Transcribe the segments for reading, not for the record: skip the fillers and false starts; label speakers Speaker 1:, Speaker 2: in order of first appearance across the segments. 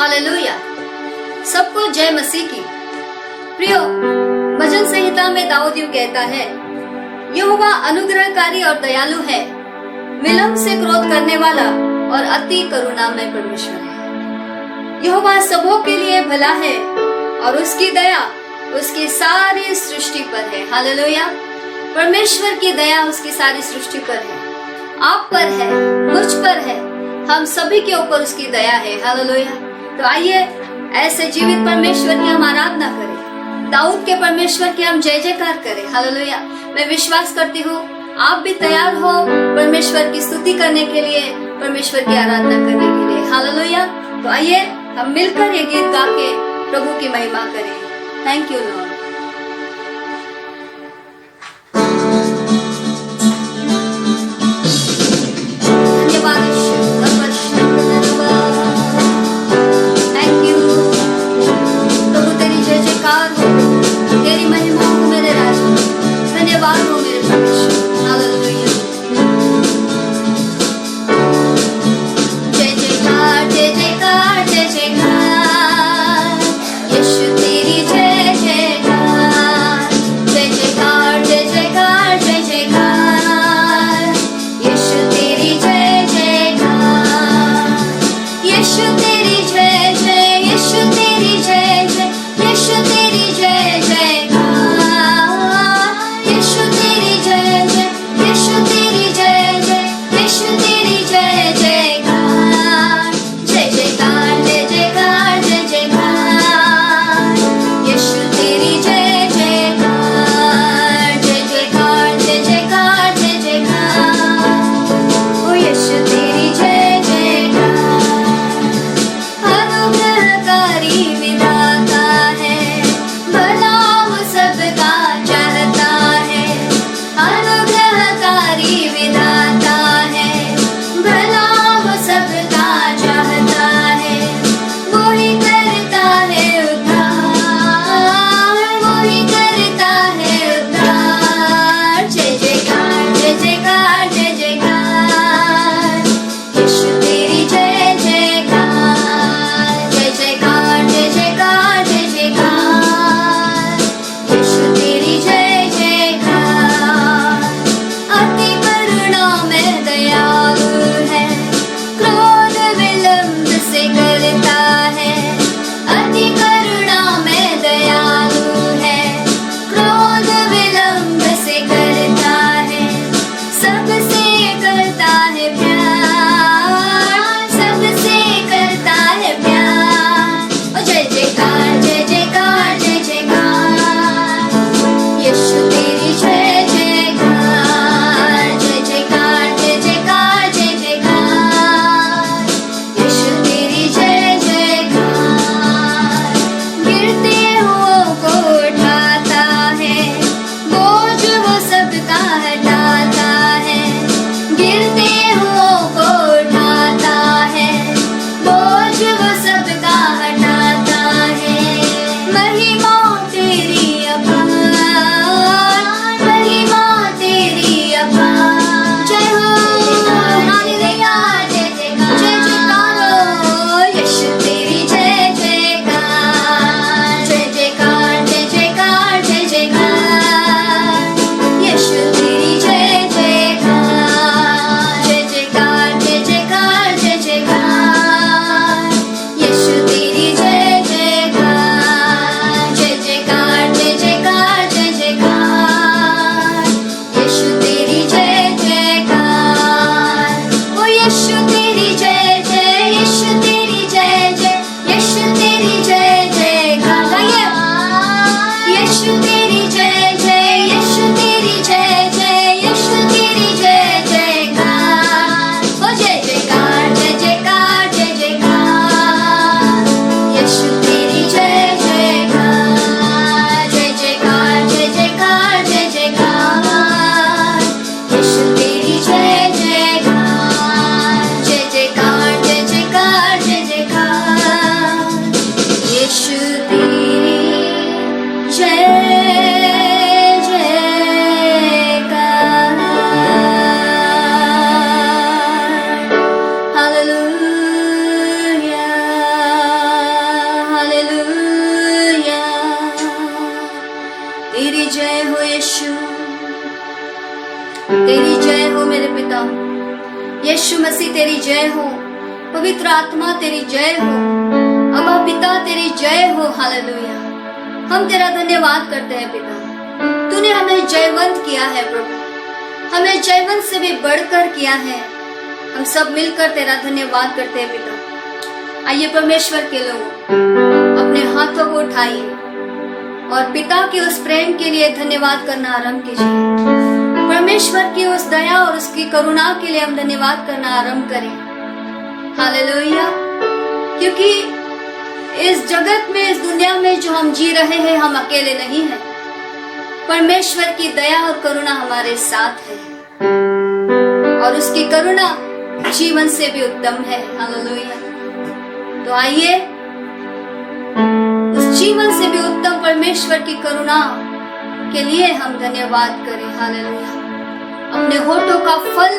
Speaker 1: Hallelujah. सबको जय मसीह की। प्रियो, भजन संहिता में दाऊद यूं कहता है, यहोवा अनुग्रहकारी और दयालु है, विलंब से क्रोध करने वाला और अति करुणामय परमेश्वर है। यहोवा सबों के लिए भला है और उसकी दया उसकी सारी सृष्टि पर है। हालेलुया। परमेश्वर की दया उसकी सारी सृष्टि पर है, आप पर है, मुझ पर है, हम सभी के ऊपर उसकी दया है। हालेलुया। तो आइए ऐसे जीवित परमेश्वर की हम आराधना करें, दाऊद के परमेश्वर की हम जय जयकार करें। हालेलुया। मैं विश्वास करती हूँ आप भी तैयार हो परमेश्वर की स्तुति करने के लिए, परमेश्वर की आराधना करने के लिए। हालेलुया। तो आइए हम मिलकर ये गीत गा के प्रभु की महिमा करें। Thank you Lord. Yeshu Masih तेरी जय हो, पवित्र आत्मा तेरी जय हो, अब्बा पिता तेरी जय हो। हालेलुया। हम तेरा धन्यवाद करते हैं पिता, तूने हमें जयवंत किया है प्रभु, हमें जयवंत से भी बढ़कर किया है। हम सब मिलकर तेरा धन्यवाद करते हैं पिता। आइए परमेश्वर के लोग अपने हाथों को उठाइए और पिता के उस प्रेम के लिए धन्यवाद करना आरंभ कीजिए। परमेश्वर की उस दया और उसकी करुणा के लिए हम धन्यवाद करना आरंभ करें। हालेलुया। क्योंकि इस जगत में, इस दुनिया में जो हम जी रहे हैं, हम अकेले नहीं हैं। परमेश्वर की दया और करुणा हमारे साथ है और उसकी करुणा जीवन से भी उत्तम है। हालेलुया। तो आइए उस जीवन से भी उत्तम परमेश्वर की करुणा के लिए हम धन्यवाद करें। हालेलुया। अपने होठों का फल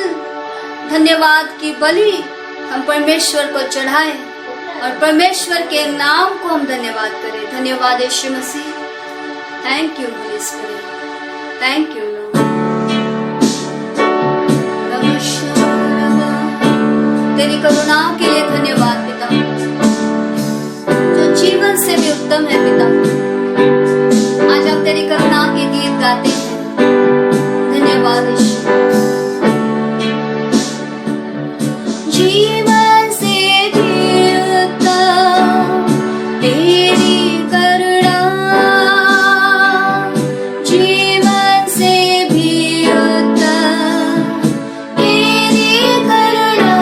Speaker 1: धन्यवाद की बलि हम परमेश्वर को चढ़ाएं और परमेश्वर के नाम को हम धन्यवाद करें। धन्यवाद Yeshu Masih. Thank you Holy Spirit, thank you Lord. तेरी करुणा के लिए धन्यवाद पिता, जो जीवन से भी उत्तम है पिता। आज हम तेरी करुणा के गीत गाते हैं। धन्यवाद यीशु। जीवन से भी उत्तम तेरी करुणा, जीवन से भी उत्तम तेरी करुणा,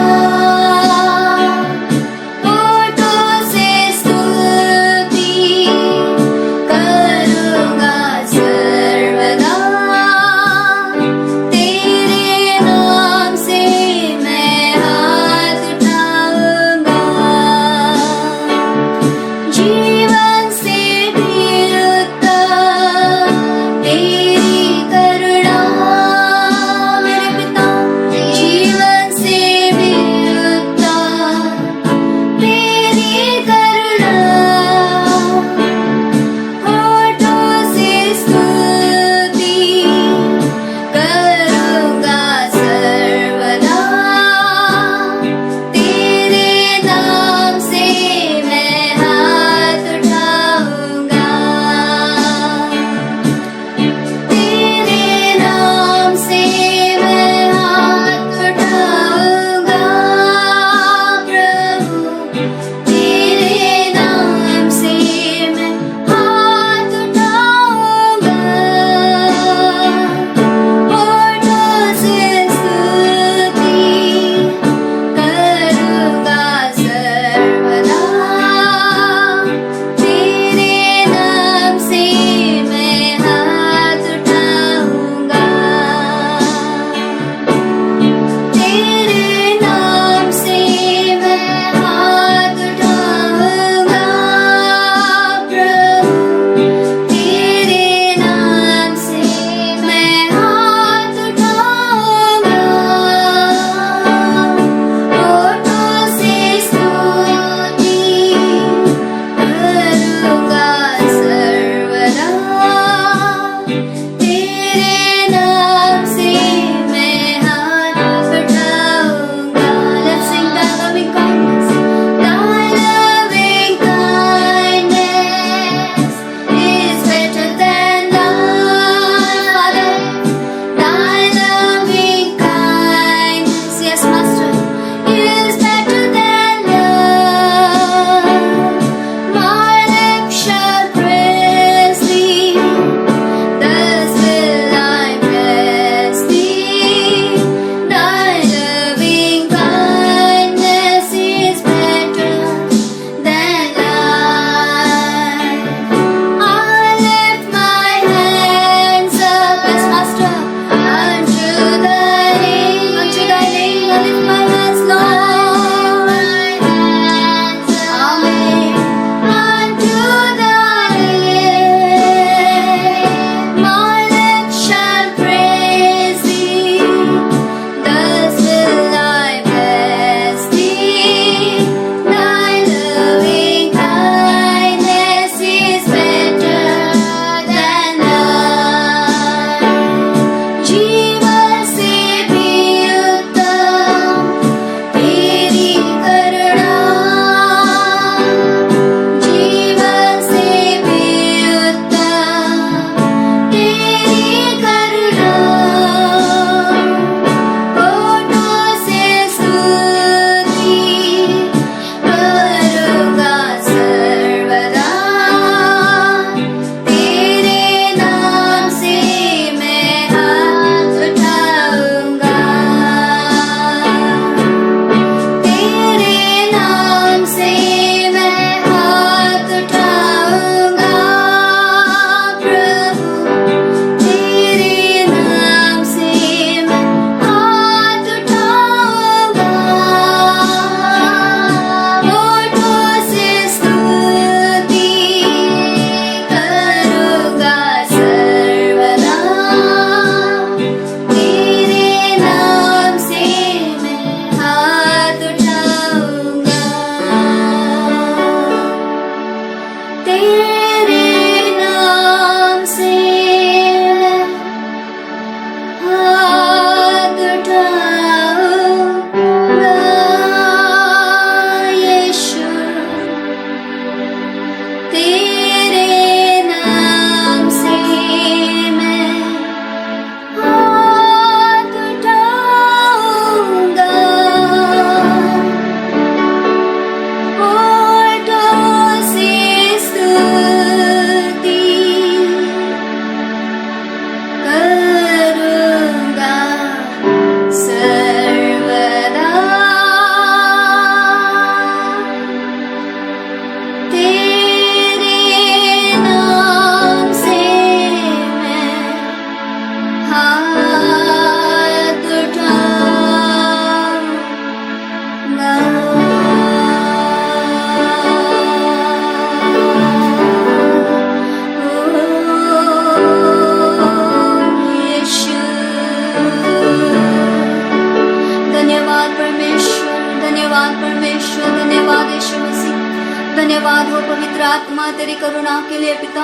Speaker 1: धन्यवाद हो पवित्र आत्मा तेरी करुणा के लिए पिता।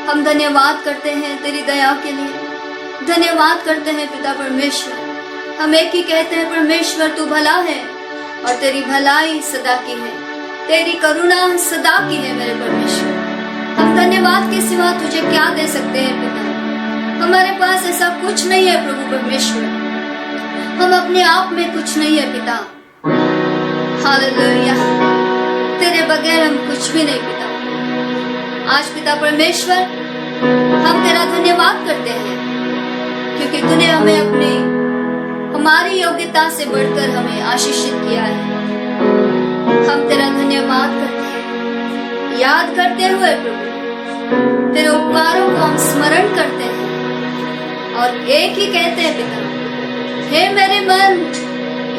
Speaker 1: हम धन्यवाद करते हैं तेरी दया के लिए, धन्यवाद करते हैं पिता परमेश्वर। हम एक ही कहते हैं परमेश्वर तू भला है और तेरी भलाई सदा की है, तेरी करुणा सदा की है मेरे परमेश्वर। हम धन्यवाद के सिवा तुझे क्या दे सकते हैं पिता। हमारे पास ऐसा कुछ नहीं है प्रभु परमेश्वर, हम अपने आप में कुछ नहीं है पिता। हालेलुया, तेरे बगैर हम कुछ भी नहीं पिता। आज पिता परमेश्वर हम तेरा धन्यवाद करते हैं क्योंकि तूने हमें अपने हमारी योग्यता से बढ़कर हमें आशीषित किया है। हम तेरा धन्यवाद करते हैं, याद करते हुए प्रभु तेरे उपकारों को हम स्मरण करते हैं और एक ही कहते हैं पिता, हे मेरे मन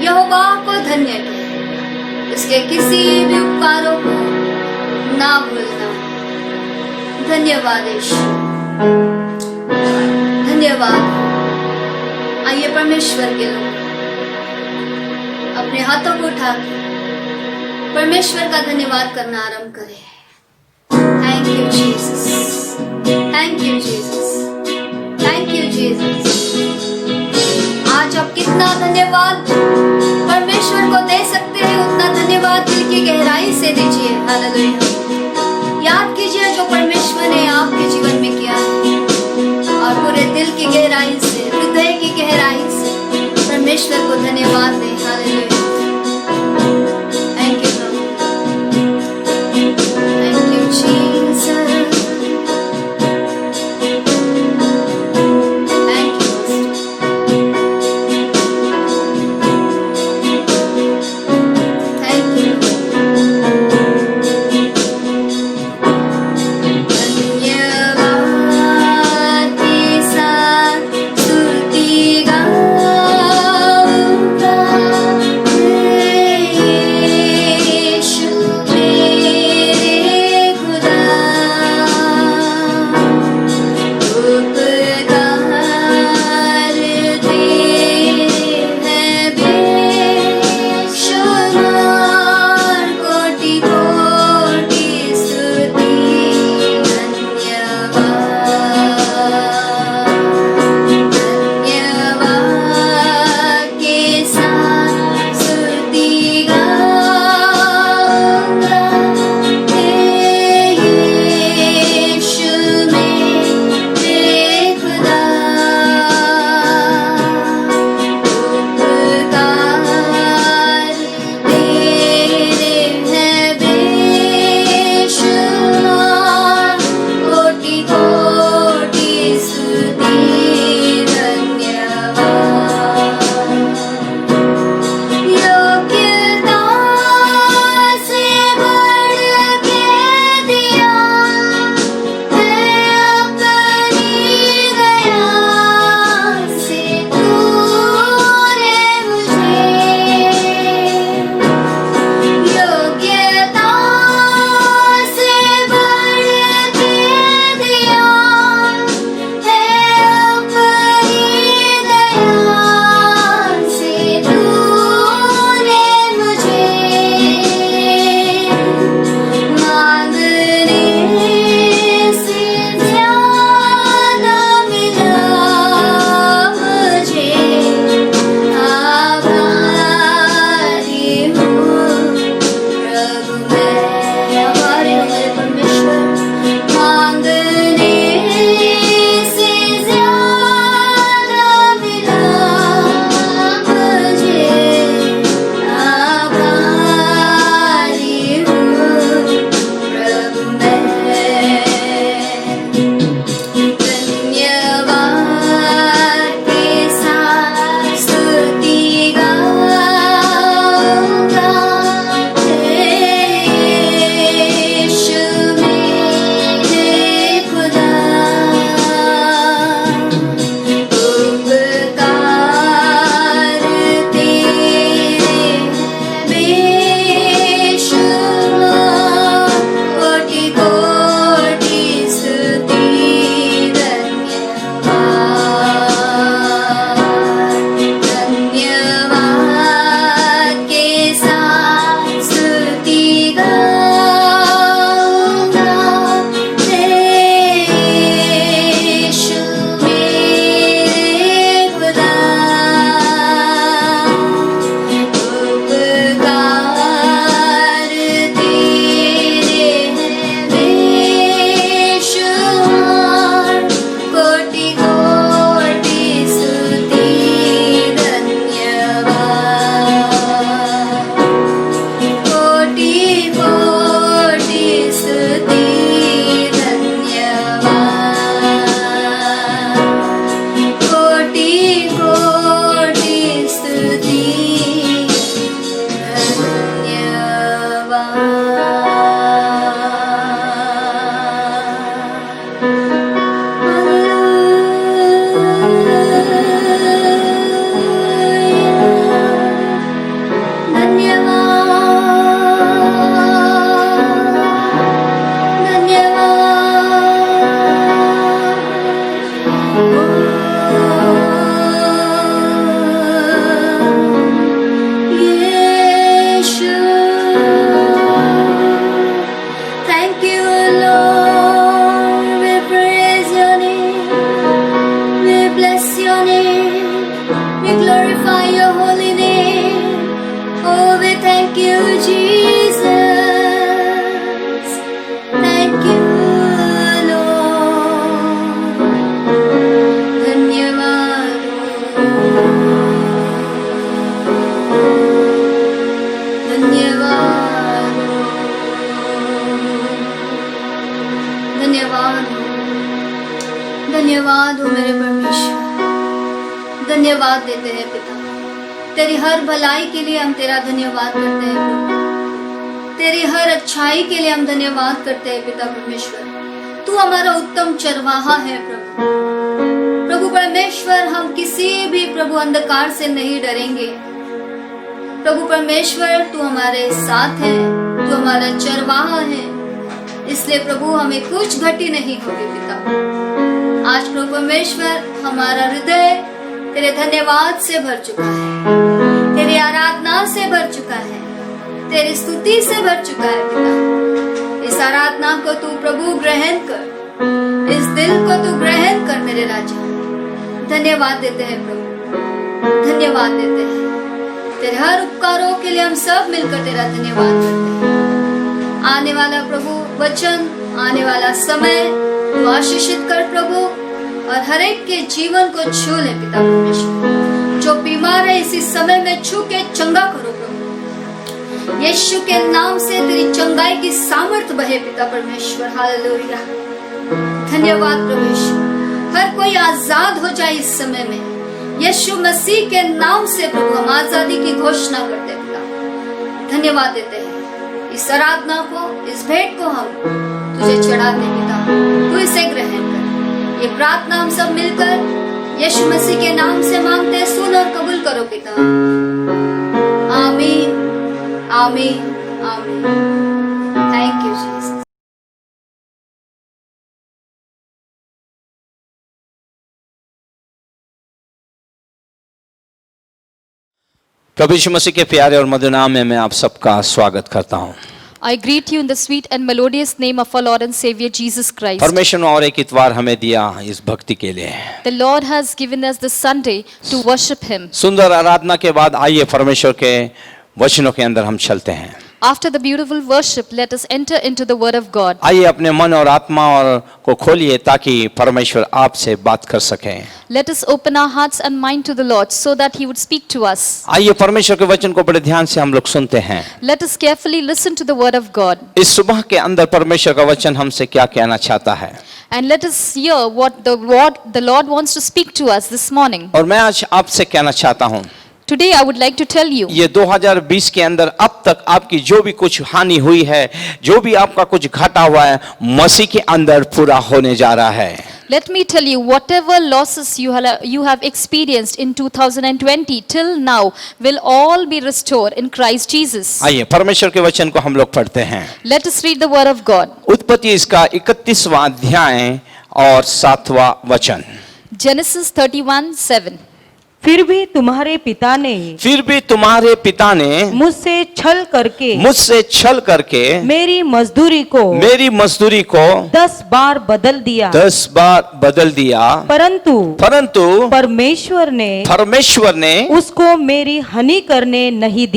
Speaker 1: यहोवा को धन्य कर, उसके किसी भी उपकारों को ना भूलना। धन्यवाद ईश्वर, धन्यवाद। आइए परमेश्वर के लोग अपने हाथों को उठा परमेश्वर का धन्यवाद करना आरंभ करें। Thank you Jesus, thank you Jesus, thank you Jesus. आज आप कितना धन्यवाद परमेश्वर को दे सकते हैं उतना धन्यवाद दिल की गहराई से दीजिए। हालेलुया। याद कीजिए जो परमेश्वर ने आपके जीवन में किया और पूरे दिल की गहराई से, हृदय की गहराई से परमेश्वर को धन्यवाद दें। Hallelujah. Thank you Prabhu, thank you Jesus, thank you, thank you. धन्यवाद हो मेरे परमेश्वर, धन्यवाद देते हैं पिता। तेरी हर भलाई के लिए हम तेरा धन्यवाद करते हैं प्रभु। तेरी हर अच्छाई के लिए हम धन्यवाद करते हैं पिता परमेश्वर। तू हमारा उत्तम चरवाहा है प्रभु। प्रभु परमेश्वर, हम किसी भी प्रभु अंधकार से नहीं डरेंगे। प्रभु परमेश्वर, तू हमारे साथ है, तू हमारा चरवाहा है, इसलिए प्रभु हमें कुछ घटी नहीं होगी पिता। आज प्रभु परमेश्वर, हमारा हृदय तेरे धन्यवाद से भर चुका है, तेरी आराधना से भर चुका है, तेरी स्तुति से भर चुका है पिता। इस आराधना को तू प्रभु ग्रहण कर, इस दिल को तू ग्रहण कर मेरे राजा। धन्यवाद देते हैं प्रभु, धन्यवाद देते हैं। तेरे हर उपकारों के लिए हम सब मिलकर तेरा धन्यवाद करते हैं। आने वाला प्रभु वचन, आने वाला समय तू आशीषित कर प्रभु, और हर एक के जीवन को छू ले पिता परमेश्वर। जो बीमार है इसी समय में छू के चंगा करो प्रभु। यीशु के नाम से तेरी चंगाई की सामर्थ बहे पिता परमेश्वर। हालेलुया, धन्यवाद परमेश्वर। हर कोई आजाद हो जाए इस समय में, यीशु मसीह के नाम से प्रभु हम आजादी की घोषणा करते हैं पिता। धन्यवाद देते हैं। इस आराधना को, इस भेंट को हम तुझे चढ़ाते हैं पिता, तू इसे ग्रहण कर। ये प्रार्थना हम सब मिलकर यीशु मसीह के नाम से मांगते हैं, सुन और कबूल करो पिता। आमीन, आमीन, आमीन। Thank you Jesus.
Speaker 2: प्रभु यीशु मसीह के प्यारे और मधुर नाम में मैं आप सबका स्वागत करता हूँ।
Speaker 3: I greet you in the sweet and melodious name of our Lord and Savior Jesus Christ.
Speaker 2: परमेश्वर ने और एक इतवार हमें दिया इस भक्ति के लिए।
Speaker 3: The Lord has given us this Sunday to worship Him.
Speaker 2: सुंदर आराधना के बाद आइए परमेश्वर के वचनों के अंदर हम चलते हैं।
Speaker 3: After the beautiful worship, let us enter into the Word of God.
Speaker 2: आइए अपने मन और आत्मा और को खोलिए ताकि परमेश्वर आपसे बात कर सके।
Speaker 3: Let us open our hearts and mind to the Lord so that He would speak to us.
Speaker 2: आइए परमेश्वर के वचन को बड़े ध्यान से हम लोग सुनते हैं।
Speaker 3: Let us carefully listen to the Word of God.
Speaker 2: इस सुबह के अंदर परमेश्वर का वचन हमसे क्या कहना चाहता है।
Speaker 3: And let us hear what the Lord wants to speak to us this morning.
Speaker 2: और मैं आज आपसे कहना चाहता हूँ,
Speaker 3: Today I would like to tell you,
Speaker 2: ये 2020 के अंदर अब तक आपकी जो भी कुछ हानि हुई है, जो भी आपका कुछ घटा हुआ है, मसीह के अंदर पूरा होने जा रहा है।
Speaker 3: let me tell you, whatever losses you have experienced in 2020 till now will all be restored in Christ Jesus.
Speaker 2: आइए परमेश्वर के वचन को हम लोग पढ़ते हैं।
Speaker 3: Let us read the Word of God.
Speaker 2: उत्पत्ति इसका 31वां अध्याय और 7वां वचन।
Speaker 3: Genesis 31:7.
Speaker 4: फिर भी तुम्हारे पिता ने मुझसे छल करके मेरी मजदूरी को 10 बार बदल दिया, परंतु परमेश्वर ने उसको मेरी हानि करने नहीं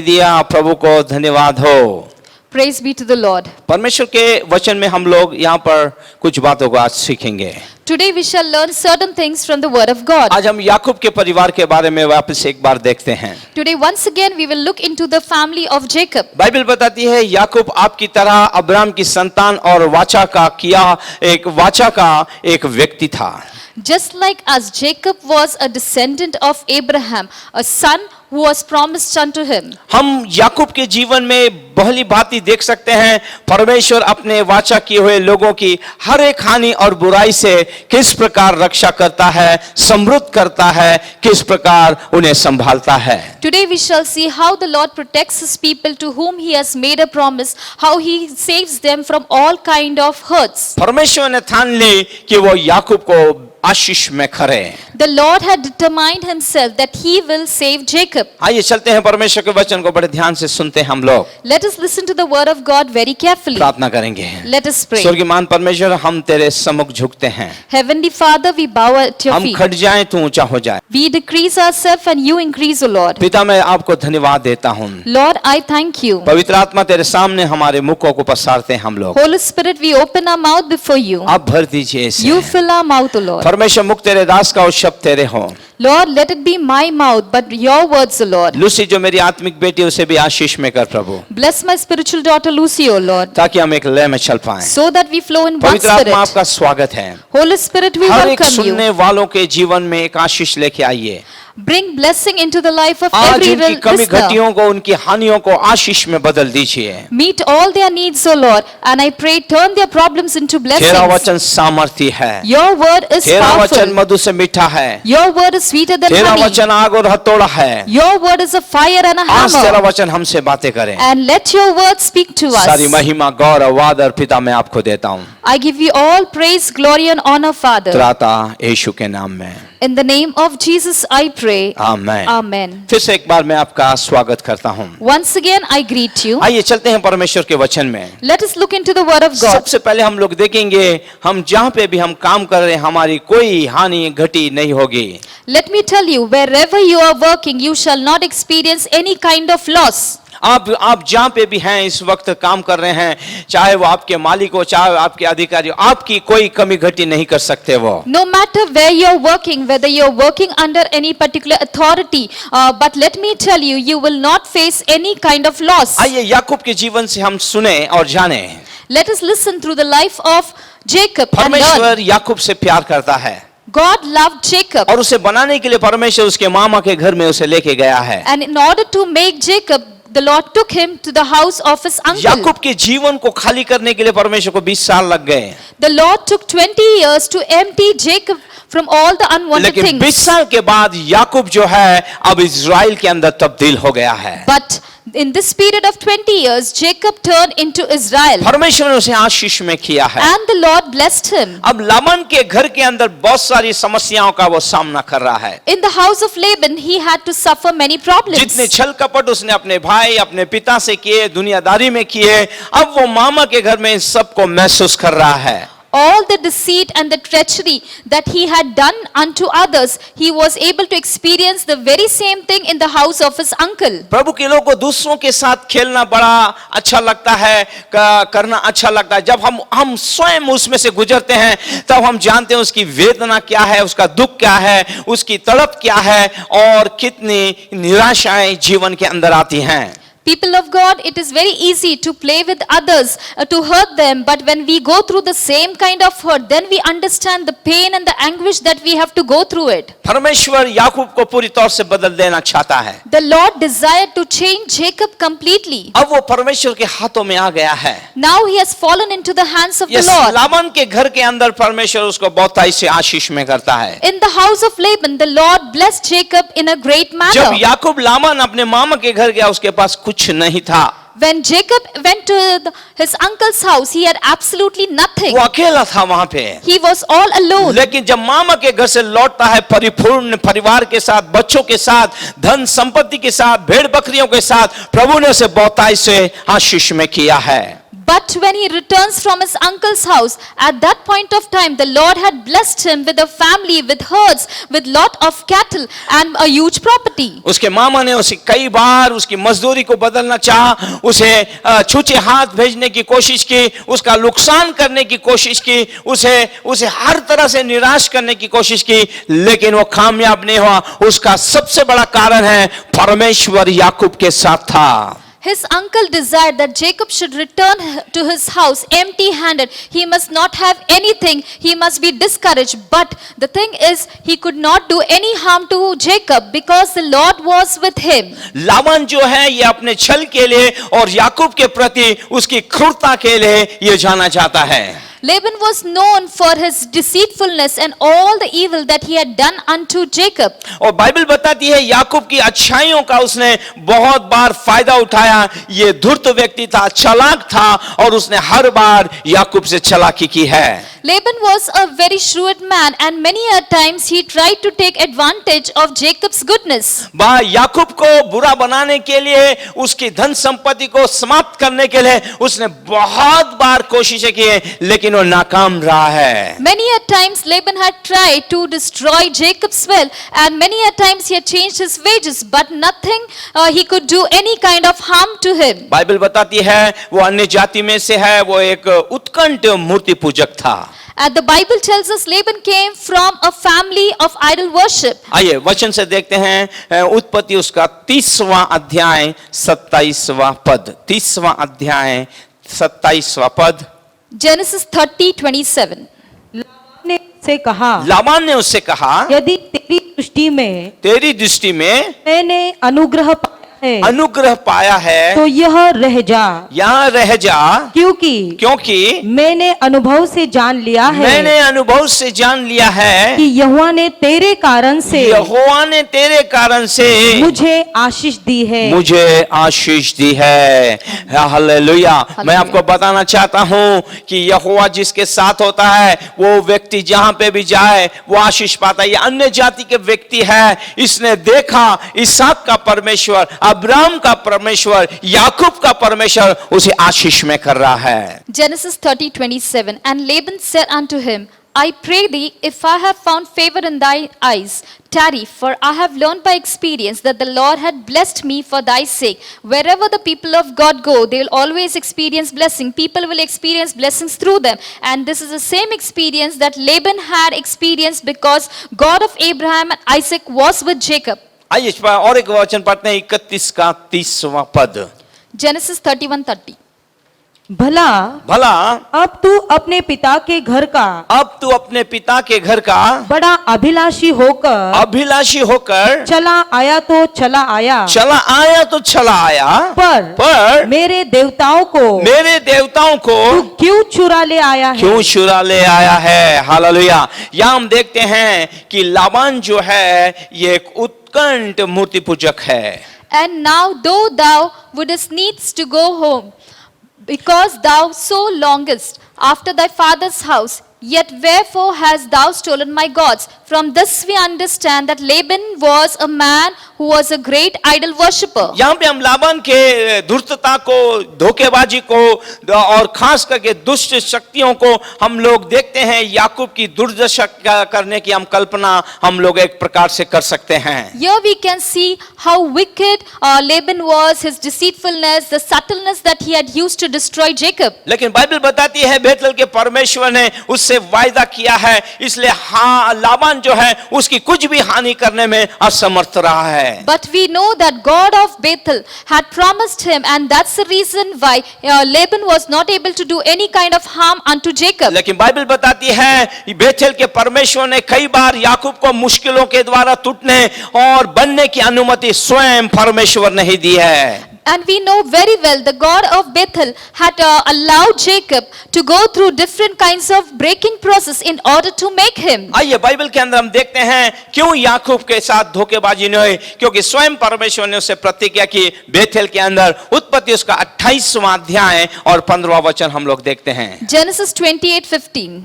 Speaker 4: दिया। प्रभु को धन्यवाद हो।
Speaker 3: Praise be to the Lord.
Speaker 2: परमेश्वर के वचन में हम लोग यहाँ पर कुछ बातों को आज सीखेंगे।
Speaker 3: Today we shall learn certain things from the Word of God.
Speaker 2: आज हम याकूब के परिवार के बारे में वापस एक बार देखते हैं।
Speaker 3: Today once again we will look into the family of Jacob.
Speaker 2: Bible बताती है याकूब आपकी तरह अब्राहम की संतान और वाचा का एक व्यक्ति था।
Speaker 3: Just like as Jacob was a descendant of Abraham, a son who was promised unto him.
Speaker 2: हम याकूब के जीवन में पहली बात ही देख सकते हैं, परमेश्वर अपने वाचा किए हुए लोगों की हर एक हानि और बुराई से किस प्रकार रक्षा करता है, समृद्ध करता है, किस प्रकार उन्हें संभालता है।
Speaker 3: Today we shall see how the Lord protects his people to whom he has made a promise, how he saves them from all kind of hurts.
Speaker 2: परमेश्वर ने ठान ली कि वो याकूब को आशीष में करे।
Speaker 3: The Lord had determined himself that he will save Jacob.
Speaker 2: आइए चलते हैं, परमेश्वर के वचन को बड़े ध्यान से सुनते हैं हम लोग।
Speaker 3: Let us listen to the word of God very carefully.
Speaker 2: प्रार्थना करेंगे।
Speaker 3: Let us pray.
Speaker 2: स्वर्गीय परमेश्वर, हम तेरे सम्मुख झुकते हैं।
Speaker 3: Heavenly Father, we bow at your
Speaker 2: हम
Speaker 3: feet.
Speaker 2: खट जाएं, तू ऊंचा हो जाए।
Speaker 3: We decrease ourselves and you increase, O Lord.
Speaker 2: पिता, मैं आपको धन्यवाद देता हूँ।
Speaker 3: Lord, I thank you.
Speaker 2: पवित्र आत्मा तेरे सामने हमारे मुखों को पसारते हैं हम लोग।
Speaker 3: Holy Spirit, we open our mouth before you.
Speaker 2: आप भर दीजिए इसे।
Speaker 3: You fill our mouth, O Lord.
Speaker 2: परमेश्वर, मुख तेरे दास का और शब्द तेरे हो।
Speaker 3: Lord, let it be my mouth, but your words, O Lord.
Speaker 2: Lucy जो मेरी आत्मिक बेटी उसे भी आशीष में कर प्रभु,
Speaker 3: Bless my spiritual daughter Lucy, O Lord,
Speaker 2: ताकि हम एक लय में चल पाएं।
Speaker 3: so that we flow in one
Speaker 2: पवित्र आत्मा
Speaker 3: spirit.
Speaker 2: आपका स्वागत है।
Speaker 3: Holy Spirit, we
Speaker 2: हर एक
Speaker 3: welcome you.
Speaker 2: सुनने वालों के जीवन में एक आशीष लेके आइए।
Speaker 3: Bring blessing into the life of
Speaker 2: आज
Speaker 3: every
Speaker 2: उनकी कमी
Speaker 3: listener.
Speaker 2: घटियों को, उनकी हानियों को आशीष में बदल दीजिए।
Speaker 3: Meet all their needs, O Lord, and I pray turn their problems into
Speaker 2: तेरा
Speaker 3: blessings.
Speaker 2: वचन सामर्थी है,
Speaker 3: Your word is
Speaker 2: तेरा वचन
Speaker 3: powerful.
Speaker 2: मधु से मीठा है,
Speaker 3: Your word is sweeter than
Speaker 2: तेरा
Speaker 3: honey.
Speaker 2: वचन आग और हथौड़ा है।
Speaker 3: Your word is a fire and a
Speaker 2: आज तेरा
Speaker 3: hammer.
Speaker 2: वचन हमसे बातें करे।
Speaker 3: And let your word speak to
Speaker 2: सारी
Speaker 3: us.
Speaker 2: महिमा गौरव आदर पिता मैं आपको देता हूँ,
Speaker 3: I give you all praise, glory and honor, Father.
Speaker 2: त्राता यीशु के नाम में,
Speaker 3: In the name of Jesus I pray.
Speaker 2: Amen.
Speaker 3: Amen.
Speaker 2: फिर से एक बार मैं आपका स्वागत करता हूँ।
Speaker 3: Once again I greet you.
Speaker 2: आइए चलते हैं परमेश्वर के वचन में।
Speaker 3: Let us look into the word of God.
Speaker 2: सबसे पहले हम लोग देखेंगे, हम जहाँ पे भी हम काम कर रहे हैं हमारी कोई हानि घटी नहीं होगी।
Speaker 3: Let me tell you, wherever you are working, you shall not experience any kind of loss.
Speaker 2: आप जहाँ पे भी हैं इस वक्त काम कर रहे हैं, चाहे वो आपके मालिक हो, चाहे आपके अधिकारी हो, आपकी कोई कमी घटी नहीं कर सकते वो।
Speaker 3: No matter where you are working, whether you are working under any particular authority, but let me tell you, you will not face any kind of loss.
Speaker 2: आइए याकूब के जीवन से हम सुने और जाने।
Speaker 3: Let us listen through the life of Jacob and learn.
Speaker 2: परमेश्वर याकूब से प्यार करता है
Speaker 3: God loved Jacob,
Speaker 2: और उसे बनाने के लिए परमेश्वर उसके मामा के घर में उसे लेके गया है।
Speaker 3: and in order to make Jacob, the Lord took him to the house of his uncle.
Speaker 2: याकूब के जीवन को खाली करने के लिए परमेश्वर को 20 साल लग गए,
Speaker 3: The Lord took 20 years to empty Jacob from all the unwanted
Speaker 2: लेकिन 20
Speaker 3: things.
Speaker 2: साल के बाद याकूब जो है अब इज़राइल के अंदर तब्दील हो गया है।
Speaker 3: But in this period of 20 years, Jacob turned into Israel,
Speaker 2: परमेश्वर ने उसे आशीष में किया है।
Speaker 3: and the Lord blessed him.
Speaker 2: अब लाबान के घर के अंदर बहुत सारी समस्याओं का वो सामना कर रहा है।
Speaker 3: In the house of Laban, he had to suffer many problems.
Speaker 2: जितने छल कपट उसने अपने भाई अपने पिता से किए, दुनियादारी में किए, अब वो मामा के घर में इन सबको महसूस कर रहा है।
Speaker 3: All the deceit and the treachery that he had done unto others, he was able to experience the very same thing in the house of his uncle.
Speaker 2: प्रभु के लोगों को दूसरों के साथ खेलना बड़ा अच्छा लगता है, करना अच्छा लगता है। जब हम स्वयं उसमें से गुजरते हैं तब हम जानते हैं उसकी वेदना क्या है, उसका दुख क्या है, उसकी तड़प क्या है और कितनी निराशाएं जीवन के अंदर आती हैं।
Speaker 3: People of God, it is very easy to play with others, to hurt them, but when we go through the same kind of hurt, then we understand the pain and the anguish that we have to go through it.
Speaker 2: परमेश्वर याकूब को पूरी तौर से बदल देना चाहता है।
Speaker 3: The Lord desired to change Jacob completely.
Speaker 2: अब वो परमेश्वर के हाथों में आ गया है।
Speaker 3: Now he has fallen into the hands of the
Speaker 2: yes,
Speaker 3: Lord.
Speaker 2: Laban के घर के अंदर परमेश्वर उसको बहुतायत से आशीष में करता है।
Speaker 3: In the house of Laban, the Lord blessed Jacob in a great
Speaker 2: जब
Speaker 3: manner.
Speaker 2: याकूब लाबान अपने मामा के घर गया उसके पास कुछ नहीं था,
Speaker 3: When Jacob went to his uncle's house, he had absolutely nothing.
Speaker 2: वो अकेला था वहां पे।
Speaker 3: He was all alone.
Speaker 2: लेकिन जब मामा के घर से लौटता है परिपूर्ण परिवार के साथ, बच्चों के साथ, धन संपत्ति के साथ, भेड़ बकरियों के साथ, प्रभु ने उसे बहुतायत से आशीष में किया है।
Speaker 3: But when he returns from his uncle's house, at that point of time, the Lord had blessed him with a family, with herds, with lot of cattle and a huge property.
Speaker 2: उसके मामा ने उसे कई बार उसकी मजदूरी को बदलना चाहा, उसे छूचे हाथ भेजने की कोशिश की, उसका नुकसान करने की कोशिश की, उसे हर तरह से निराश करने की कोशिश की, लेकिन वो कामयाब नहीं हुआ। उसका सबसे बड़ा कारण है परमेश्वर याकूब के साथ था।
Speaker 3: His uncle desired that Jacob should return to his house empty-handed. He must not have anything. He must be discouraged. But the thing is, he could not do any harm to Jacob because the Lord was with him.
Speaker 2: Laban जो है ये अपने छल के लिए और याकूब के प्रति उसकी क्रूरता के लिए ये जाना जाता है।
Speaker 3: Laban was known for his deceitfulness and all the evil that he had done unto Jacob.
Speaker 2: और बाइबल बताती है याकूब की अच्छाइयों का उसने बहुत बार फायदा उठाया। ये धूर्त व्यक्ति था, चालाक था और उसने हर बार याकूब से चालाकी की है।
Speaker 3: Laban was a very shrewd man and many a times he tried to take advantage of Jacob's goodness.
Speaker 2: याकूब को बुरा बनाने के लिए, उसकी धन संपत्ति को समाप्त करने के लिए उसने बहुत बार कोशिशें की, लेकिन वो नाकाम रहा है।
Speaker 3: Many a times Laban had tried to destroy Jacob's wealth and many a times he had changed his wages, but nothing he could do any kind of harm to him.
Speaker 2: Bible बताती है वो अन्य जाति में से है, वो एक उत्कंठ मूर्ति पूजक था।
Speaker 3: And the Bible tells us Laban came from a family of idol worship.
Speaker 2: आइए वचन से देखते हैं उत्पत्ति उसका 30वां अध्याय 27वां पद। 30वां अध्याय 27वां पद।
Speaker 3: Genesis 30:27.
Speaker 4: लाबान ने उससे कहा,
Speaker 2: लाबान ने उससे कहा,
Speaker 4: यदि तेरी दृष्टि में
Speaker 2: मैंने अनुग्रह पाया है
Speaker 4: तो यह रह जा,
Speaker 2: यहाँ रह जा, क्योंकि
Speaker 4: मैंने अनुभव से जान लिया है कि यहोवा ने तेरे कारण से मुझे आशीष दी है।
Speaker 2: हालेलुया। मैं आपको बताना चाहता हूँ कि यहोवा जिसके साथ होता है वो व्यक्ति जहाँ पे भी जाए वो आशीष पाता है। ये अन्य जाति के व्यक्ति है, इसने देखा इसहाक का परमेश्वर, अब्राहम का परमेश्वर, याकूब का परमेश्वर उसे आशीष में कर रहा है।
Speaker 3: Genesis 30:27. And Laban said unto him, I pray thee, if I have found favor in thy eyes, tarry, for I have learned by experience that the Lord had blessed me for thy sake. Wherever the people of God go, they will always experience blessing. People will experience blessings through them. And this is the same experience that Laban had experienced because God of Abraham and Isaac was with Jacob.
Speaker 2: आइए इस पर और एक वचन पढ़ते हैं 31 का 30वां पद।
Speaker 3: Genesis 31:30.
Speaker 4: भला अब तू अपने पिता के घर का बड़ा अभिलाषी होकर चला आया तो चला आया, पर मेरे देवताओं को तू क्यों चुरा ले आया है। हालेलुया।
Speaker 2: यहाँ हम देखते हैं कि लाबान जो है ये एक उत्कंठ मूर्ति पूजक है।
Speaker 3: And now though thou wouldest needs to go home, because thou so longest after thy father's house, yet wherefore hast thou stolen my gods? From this we understand that Laban was a man who was a great idol worshipper.
Speaker 2: यहाँ पे हम लाबान के धूर्तता को, धोखेबाजी को और खास करके दुष्ट शक्तियों को हम लोग देखते हैं। याकूब की दुर्दशा करने की हम कल्पना हम लोग एक प्रकार से कर सकते हैं।
Speaker 3: Here we can see how wicked Laban was, his deceitfulness, the subtleness that he had used to destroy Jacob.
Speaker 2: लेकिन बाइबल बताती है बेथेल के परमेश्वर ने उससे वायदा किया है, इसलिए हाँ लाबान जो है उसकी कुछ भी हानि करने में असमर्थ रहा है।
Speaker 3: But we know that God of Bethel had promised him, and that's the reason why Laban was not able to do any kind of harm unto Jacob.
Speaker 2: लेकिन बाइबल बताती है बेथेल के परमेश्वर ने कई बार याकूब को मुश्किलों के द्वारा टूटने और बनने की अनुमति स्वयं परमेश्वर ने ही दी है।
Speaker 3: And we know very well the God of Bethel had allowed Jacob to go through different kinds of breaking process in order to make him.
Speaker 2: आइए बाइबल के अंदर हम देखते हैं क्यों याकूब के साथ धोखेबाजी नहीं हुई, क्योंकि स्वयं परमेश्वर ने उसे प्रतिज्ञा की। बेथेल के अंदर उत्पत्ति उसका 28वां अध्याय और 15वां वचन हम लोग देखते हैं।
Speaker 3: Genesis 28:15.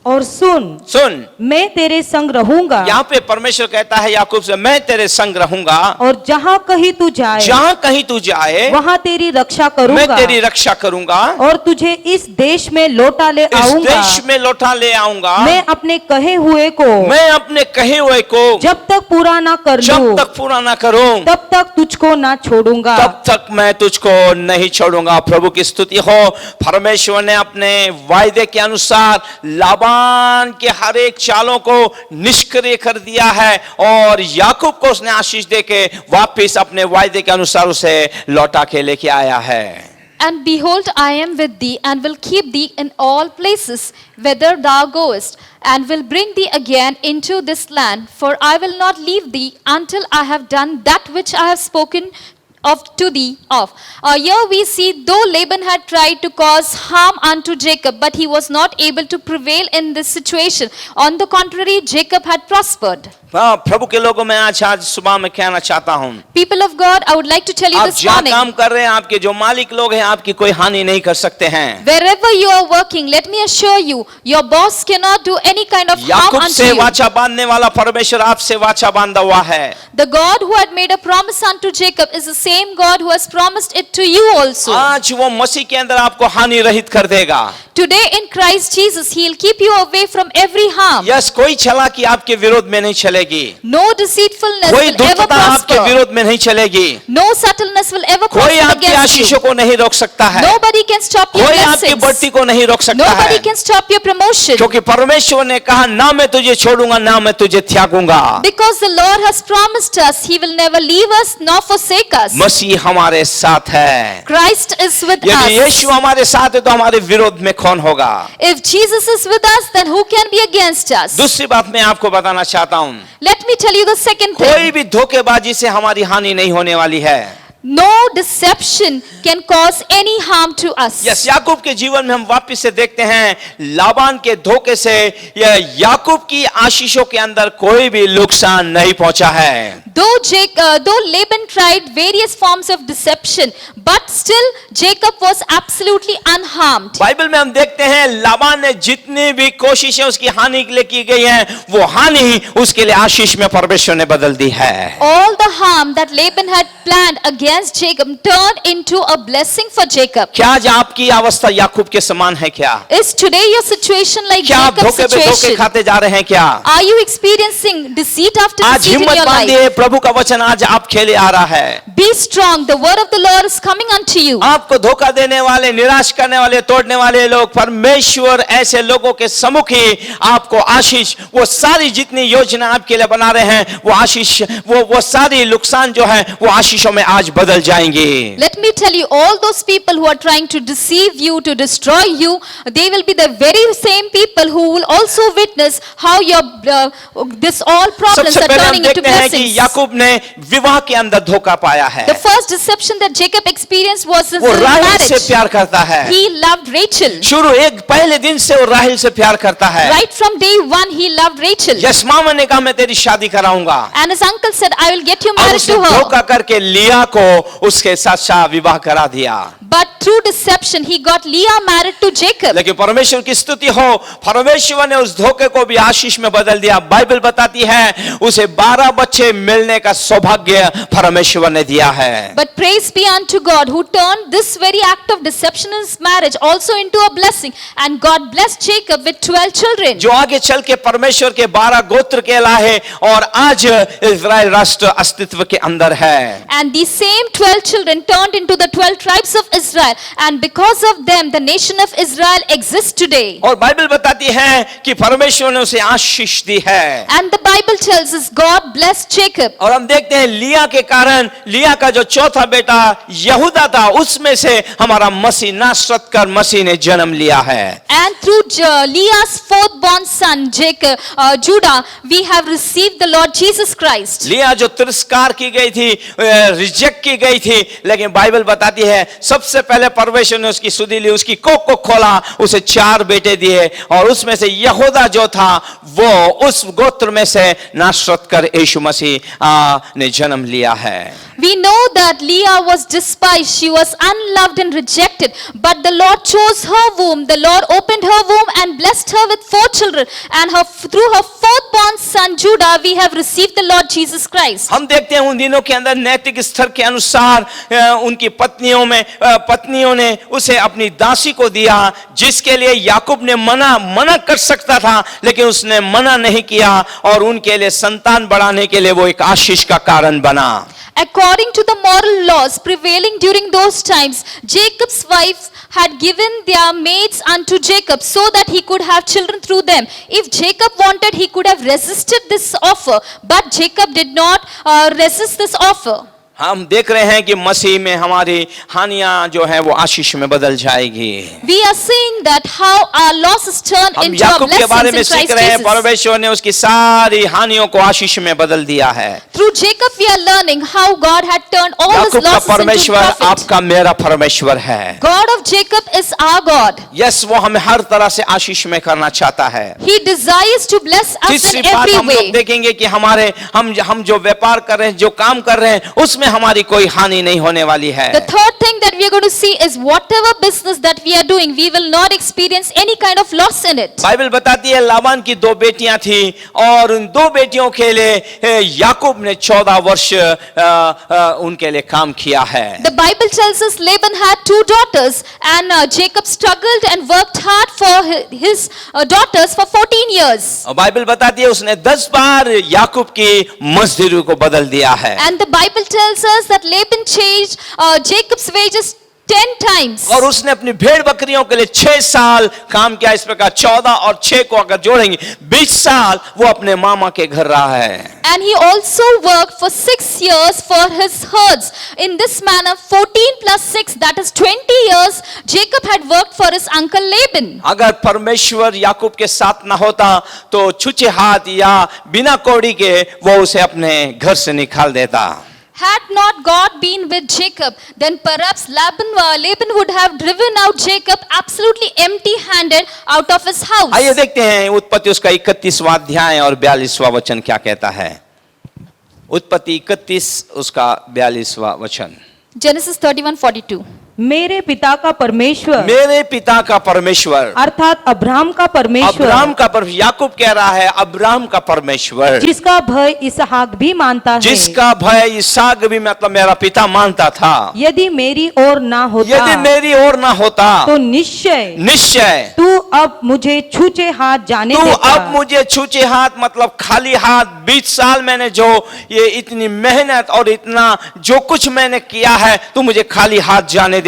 Speaker 4: और सुन मैं तेरे संग रहूंगा।
Speaker 2: यहाँ पे परमेश्वर कहता है याकूब से, मैं तेरे संग रहूंगा
Speaker 4: और जहाँ कहीं तू जाए वहाँ तेरी रक्षा करूंगा।
Speaker 2: मैं तेरी रक्षा करूंगा
Speaker 4: और तुझे इस देश में लौटा ले आऊंगा। मैं अपने कहे हुए को जब तक पूरा ना करूं तब तक तुझको ना छोड़ूंगा।
Speaker 2: तब तक मैं तुझको नहीं छोड़ूंगा। प्रभु की स्तुति हो। परमेश्वर ने अपने वायदे के अनुसार लाबान के हर एक चालों को निष्क्रिय कर दिया है और याकूब को उसने आशीष देके वापस अपने वायदे के अनुसार उसे लौटा के लेके आया है।
Speaker 3: And behold, I am with thee, and will keep thee in all places, whither thou goest, and will bring thee again into this land. For I will not leave thee until I have done that which I have spoken to thee of. Here we see, though Laban had tried to cause harm unto Jacob, but he was not able to prevail in this situation. On the contrary, Jacob had prospered.
Speaker 2: प्रभु के लोगों में आज सुबह में कहना चाहता हूँ,
Speaker 3: People of God, I would like to tell you this morning.
Speaker 2: आप काम कर रहे हैं, आपके जो मालिक लोग हैं आपकी कोई हानि नहीं कर सकते हैं।
Speaker 3: Wherever you are working, let me assure you, your boss cannot do any kind of harm
Speaker 2: Yakub
Speaker 3: unto
Speaker 2: से
Speaker 3: you.
Speaker 2: वाचा बांधने वाला परमेश्वर आपसे वाचा बांधा हुआ है।
Speaker 3: The God who had made a promise unto Jacob is the same God who has promised it to you also.
Speaker 2: आज वो मसीह के अंदर आपको हानि रहित कर देगा।
Speaker 3: Today in Christ Jesus, He'll keep you away from every harm.
Speaker 2: Yes, कोई चालाकी आपके विरोध में नहीं चलेगी,
Speaker 3: No deceitfulness
Speaker 2: कोई
Speaker 3: will ever
Speaker 2: दुष्टता आपके
Speaker 3: prosper.
Speaker 2: विरोध में नहीं चलेगी,
Speaker 3: No subtleness will ever
Speaker 2: कोई
Speaker 3: prosper
Speaker 2: आपकी
Speaker 3: against
Speaker 2: आशीषों
Speaker 3: you.
Speaker 2: को नहीं रोक सकता है,
Speaker 3: Nobody can stop your
Speaker 2: कोई आपकी
Speaker 3: blessings.
Speaker 2: बढ़ती को नहीं रोक सकता है,
Speaker 3: Nobody can stop your promotion.
Speaker 2: क्योंकि परमेश्वर ने कहा ना मैं तुझे छोड़ूंगा ना मैं तुझे त्यागूंगा।
Speaker 3: Because the Lord has promised us, He will never leave us nor forsake us.
Speaker 2: मसीह हमारे साथ है।
Speaker 3: Christ is with
Speaker 2: यदि
Speaker 3: us.
Speaker 2: यीशु हमारे साथ है तो हमारे विरोध में कौन होगा?
Speaker 3: If Jesus is with us, then who can be against us?
Speaker 2: दूसरी बात मैं आपको बताना चाहता हूँ,
Speaker 3: Let me tell you the second
Speaker 2: कोई
Speaker 3: thing.
Speaker 2: भी धोखेबाजी से हमारी हानि नहीं होने वाली है।
Speaker 3: No deception can cause any harm to us.
Speaker 2: Yes, Yakub के जीवन में हम वापस से देखते हैं, लाबान के धोखे से याकूब की आशीषों के अंदर कोई भी नुकसान नहीं पहुंचा है।
Speaker 3: Though Laban tried various forms of deception, but still Jacob was absolutely unharmed.
Speaker 2: Bible में हम देखते हैं लाबान ने जितनी भी कोशिशें उसकी हानि के लिए की गई हैं, वो हानि उसके लिए आशीष में परमेश्वर ने बदल दी है।
Speaker 3: All the harm that Laban had planned against Jacob turned into a blessing for Jacob.
Speaker 2: क्या आज आपकी अवस्था याकूब के समान है क्या?
Speaker 3: Is today your situation like
Speaker 2: क्या आप
Speaker 3: Jacob's
Speaker 2: धोखे पे धोखे
Speaker 3: situation?
Speaker 2: खाते जा रहे हैं क्या?
Speaker 3: Are you experiencing deceit after
Speaker 2: आज
Speaker 3: deceit in
Speaker 2: हिम्मत
Speaker 3: your life?
Speaker 2: बांधिए, प्रभु का वचन आज आप खेले आ रहा है।
Speaker 3: Be strong. The word of the Lord is coming unto you.
Speaker 2: आपको धोखा देने वाले, निराश करने वाले, तोड़ने वाले लोग, परमेश्वर ऐसे लोगों के सम्मुख ही आपको आशीष, वो सारी जितनी योजना आपके लिए बना रहे हैं, वो आशीष, वो सारी नुकसान जो है वो आशीषों में आज बदल जाएंगे।
Speaker 3: Let me tell you, all those people who are trying to deceive you, to destroy you, they will be the very same people who will also witness how your this all problems
Speaker 2: सबसे
Speaker 3: are
Speaker 2: पहले हम
Speaker 3: turning into
Speaker 2: देखते हैं कि
Speaker 3: blessings.
Speaker 2: याकूब ने विवाह के अंदर धोखा पाया है।
Speaker 3: The first deception that Jacob experienced was his
Speaker 2: वो राहेल से
Speaker 3: marriage.
Speaker 2: प्यार करता है।
Speaker 3: He loved Rachel.
Speaker 2: शुरू एक पहले दिन से वो राहेल से प्यार करता है।
Speaker 3: Right from day one, he loved Rachel.
Speaker 2: Yes, मामा ने कहा मैं तेरी शादी कराऊंगा,
Speaker 3: And his uncle said, I will get you
Speaker 2: और
Speaker 3: married
Speaker 2: उसने
Speaker 3: to her.
Speaker 2: धोखा करके लिया को उसके साथ विवाह करा दिया।
Speaker 3: But through deception, he got Leah married to Jacob.
Speaker 2: लेकिन परमेश्वर की स्तुति हो, परमेश्वर ने उस धोखे को भी आशीष में बदल दिया। बाइबल बताती है उसे 12 बच्चे मिलने का सौभाग्य परमेश्वर ने दिया है।
Speaker 3: But praise be unto God who turned this very act of deception in his marriage also into a blessing, and God blessed Jacob with 12 children.
Speaker 2: जो आगे चल के परमेश्वर के 12 गोत्र कहलाए और आज इज़राइल राष्ट्र अस्तित्व के अंदर है।
Speaker 3: And these same 12 children turned into the 12 tribes of Israel, and because of them the nation of Israel exists today.
Speaker 2: और बाइबल बताती है कि परमेश्वर ने उसे आशीष दी है।
Speaker 3: And the Bible tells us God blessed Jacob.
Speaker 2: और हम देखते हैं लिया के कारण, लिया का जो चौथा बेटा यहूदा था, उसमें से हमारा मसीह नासरत कर मसीह ने जन्म लिया है।
Speaker 3: And through Leah's fourth born son Jacob, Judah, we have received the Lord Jesus Christ.
Speaker 2: लिया जो तिरस्कार की गई थी, रिजेक्ट की गई थी, लेकिन बाइबल बताती है सबसे पहले परमेश्वर ने उसकी सुधि ली, उसकी कोख को खोला, उसे 4 बेटे दिए और उसमें से यहूदा जो था वो उस गोत्र में से नासरत कर यीशु मसीह ने जन्म लिया है।
Speaker 3: We know that Leah was despised, she was unloved and rejected, but the Lord chose her womb. The Lord opened her womb and blessed her with 4 children, and through her fourth born son Judah we have received the Lord Jesus Christ.
Speaker 2: हम देखते हैं उन दिनों के अंदर नैतिक स्तर के अनुसार उनकी पत्नियों ने उसे अपनी दासी को दिया, जिसके लिए याकूब ने मना कर सकता था, लेकिन उसने मना नहीं किया और उनके लिए संतान बढ़ाने के लिए वो एक आशीष का कारण बना।
Speaker 3: According to the moral laws prevailing during those times, Jacob's wives had given their maids unto Jacob so that he could have children through them. If Jacob wanted, he could have resisted this offer, but Jacob did not resist this offer.
Speaker 2: हम देख रहे हैं कि मसीह में हमारी हानियां जो है वो आशीष में बदल जाएगी।
Speaker 3: We are seeing that how our losses turn
Speaker 2: हम
Speaker 3: into our
Speaker 2: याकूब के बारे में
Speaker 3: blessings in
Speaker 2: सीख
Speaker 3: Christ
Speaker 2: रहे हैं,
Speaker 3: Jesus.
Speaker 2: परमेश्वर ने उसकी सारी हानियों को आशीष में बदल दिया है।
Speaker 3: Through Jacob we are learning how God had turned all his
Speaker 2: याकूब का
Speaker 3: losses into
Speaker 2: परमेश्वर
Speaker 3: profit.
Speaker 2: आपका मेरा परमेश्वर है।
Speaker 3: God of Jacob is our God.
Speaker 2: Yes, वो हमें हर तरह से आशीष में करना चाहता है।
Speaker 3: He desires to bless us
Speaker 2: तीसरी
Speaker 3: in
Speaker 2: बात
Speaker 3: every
Speaker 2: हम लोग
Speaker 3: way.
Speaker 2: देखेंगे कि हम जो व्यापार कर रहे हैं, जो काम कर रहे हैं, उसमें में हमारी कोई हानि नहीं होने वाली है।
Speaker 3: The third thing that we are going to see is whatever business that we are doing, we will not experience any kind of loss in it.
Speaker 2: Bible बताती है लाबान की 2 बेटियां थी और उन 2 बेटियों के लिए याकूब ने 14 वर्ष उनके लिए काम किया है।
Speaker 3: The Bible tells us Laban had 2 daughters and Jacob struggled and worked hard for his daughters for 14 years.
Speaker 2: और बाइबल बताती है उसने 10 बार याकूब की मजदूरी को बदल दिया है।
Speaker 3: And the Bible tells us that Laban changed Jacob's wages 10 times.
Speaker 2: और उसने अपनी भेड़ बकरियों के लिए 6 साल काम किया। इस प्रकार 14 और 6 को अगर जोड़ेंगे 20 साल वो अपने मामा के घर रहा है।
Speaker 3: And he also worked for 6 years for his herds. In this manner, 14 plus 6, that is 20 years, Jacob had worked for his uncle Laban.
Speaker 2: अगर परमेश्वर याकूब के साथ ना होता तो छुचे हाथ या बिना कौड़ी के वो उसे अपने घर से निकाल देता।
Speaker 3: Had not God been with Jacob, then perhaps Laban would have driven out Jacob absolutely empty-handed out of his house.
Speaker 2: आइए देखते हैं उत्पत्ति उसका 31वां अध्याय और 42वां वचन क्या कहता है। उत्पत्ति 31 उसका 42वां वचन।
Speaker 3: Genesis 31:42.
Speaker 4: मेरे पिता का परमेश्वर,
Speaker 2: मेरे पिता का परमेश्वर
Speaker 4: अर्थात अब्राहम का परमेश्वर,
Speaker 2: अब्राहम का परमेश्वर, याकूब कह रहा है अब्राहम का परमेश्वर,
Speaker 4: जिसका भय इसहाक भी मानता है,
Speaker 2: जिसका भय इसहाक भी मतलब मेरा पिता मानता था,
Speaker 4: यदि मेरी ओर ना होता,
Speaker 2: यदि मेरी ओर ना होता
Speaker 4: तो निश्चय
Speaker 2: निश्चय
Speaker 4: तू अब मुझे छूचे हाथ जाने
Speaker 2: तू
Speaker 4: देता।
Speaker 2: अब मुझे छूचे हाथ मतलब खाली हाथ 20 साल मैंने जो ये इतनी मेहनत और इतना जो कुछ मैंने किया है तू मुझे खाली हाथ जाने देता।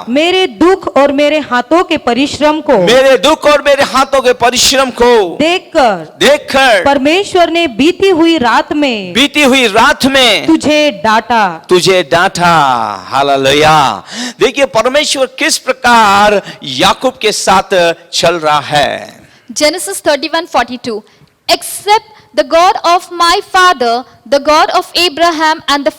Speaker 4: मेरे दुख और मेरे हाथों के परिश्रम को,
Speaker 2: मेरे दुख और मेरे हाथों के परिश्रम को देखकर
Speaker 4: परमेश्वर ने बीती हुई रात में तुझे डांटा।
Speaker 2: हालेलुया। देखिए परमेश्वर किस प्रकार याकूब के साथ चल रहा है।
Speaker 3: Genesis 31:42. Except the God of my father, the God of Abraham and the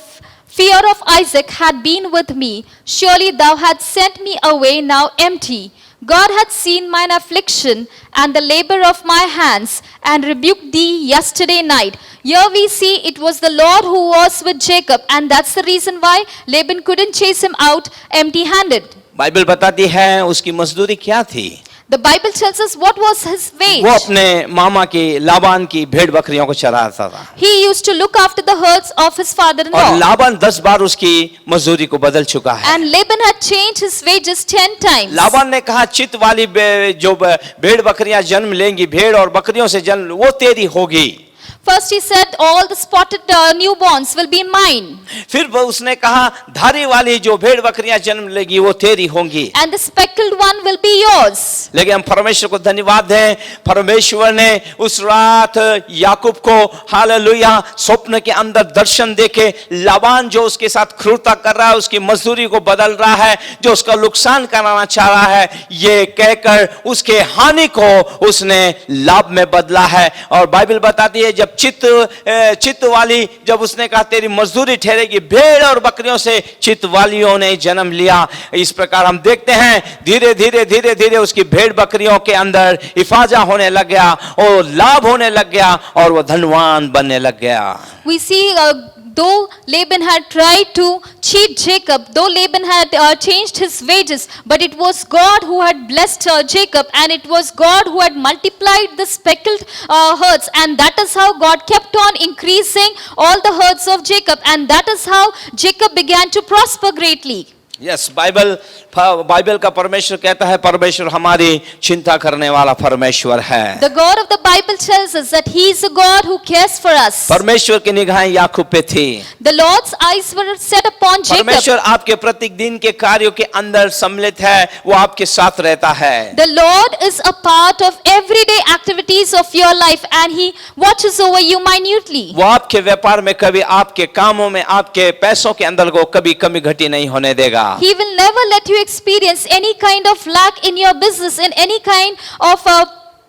Speaker 3: fear of Isaac had been with me, surely thou hadst sent me away now empty. God had seen mine affliction and the labor of my hands, and rebuked thee yesterday night. Here we see it was the Lord who was with Jacob, and that's the reason why Laban couldn't chase him out empty-handed.
Speaker 2: Bible बताती है उसकी मजदूरी क्या थी।
Speaker 3: The Bible tells us what was his wage.
Speaker 2: वो अपने मामा की लाबान की भेड़ बकरियों को चराता था।
Speaker 3: He used to look after the herds of his father-in-law.
Speaker 2: और लाबान 10 बार उसकी मजदूरी को बदल चुका है।
Speaker 3: And Laban had changed his wages 10 times.
Speaker 2: Laban ने कहा चित वाली जो भेड़ बकरियां जन्म लेंगी, भेड़ और बकरियों से जन्म वो तेरी होगी।
Speaker 3: First he said all the spotted newborns will be mine.
Speaker 2: फिर वो उसने कहा धारी वाली जो भेड़ बकरियां जन्म लेगी वो तेरी होंगी।
Speaker 3: And the speckled one will be yours.
Speaker 2: लेकिन हम परमेश्वर को धन्यवाद दें, परमेश्वर ने उस रात याकूब को हालेलुया स्वप्न के अंदर दर्शन देके लाबान जो उसके साथ क्रूरता कर रहा है, उसकी मजदूरी को बदल रहा है, जो उसका नुकसान कराना चाह रहा है, ये कहकर उसके हानि को उसने लाभ में बदला है। और बाइबल बताती है जब चित्त वाली जब उसने कहा तेरी मजदूरी ठहरेगी, भेड़ और बकरियों से चित्त वालियों ने जन्म लिया। इस प्रकार हम देखते हैं धीरे धीरे उसकी भेड़ बकरियों के अंदर हिफाजा होने लग गया और लाभ होने लग गया और वो धनवान बनने लग गया।
Speaker 3: We see though Laban had tried to cheat Jacob, though Laban had changed his wages, but it was God who had blessed Jacob, and it was God who had multiplied the speckled herds, and that is how God kept on increasing all the herds of Jacob, and that is how Jacob began to prosper greatly.
Speaker 2: Yes, Bible का परमेश्वर कहता है परमेश्वर हमारी चिंता करने वाला परमेश्वर है।
Speaker 3: The God of the Bible tells us that He is a God who cares for us.
Speaker 2: परमेश्वर की निगाहें याकूब पे थी।
Speaker 3: The Lord's eyes were set upon Jacob.
Speaker 2: परमेश्वर आपके प्रत्येक दिन के कार्यों के अंदर सम्मिलित है, वो आपके साथ रहता है।
Speaker 3: The Lord is a part of everyday activities of your life, and He watches over you minutely.
Speaker 2: वो आपके व्यापार में कभी आपके कामों में आपके पैसों के अंदर को कभी कमी घटी नहीं होने देगा।
Speaker 3: He will never let you experience any kind of lack in your business, in any kind of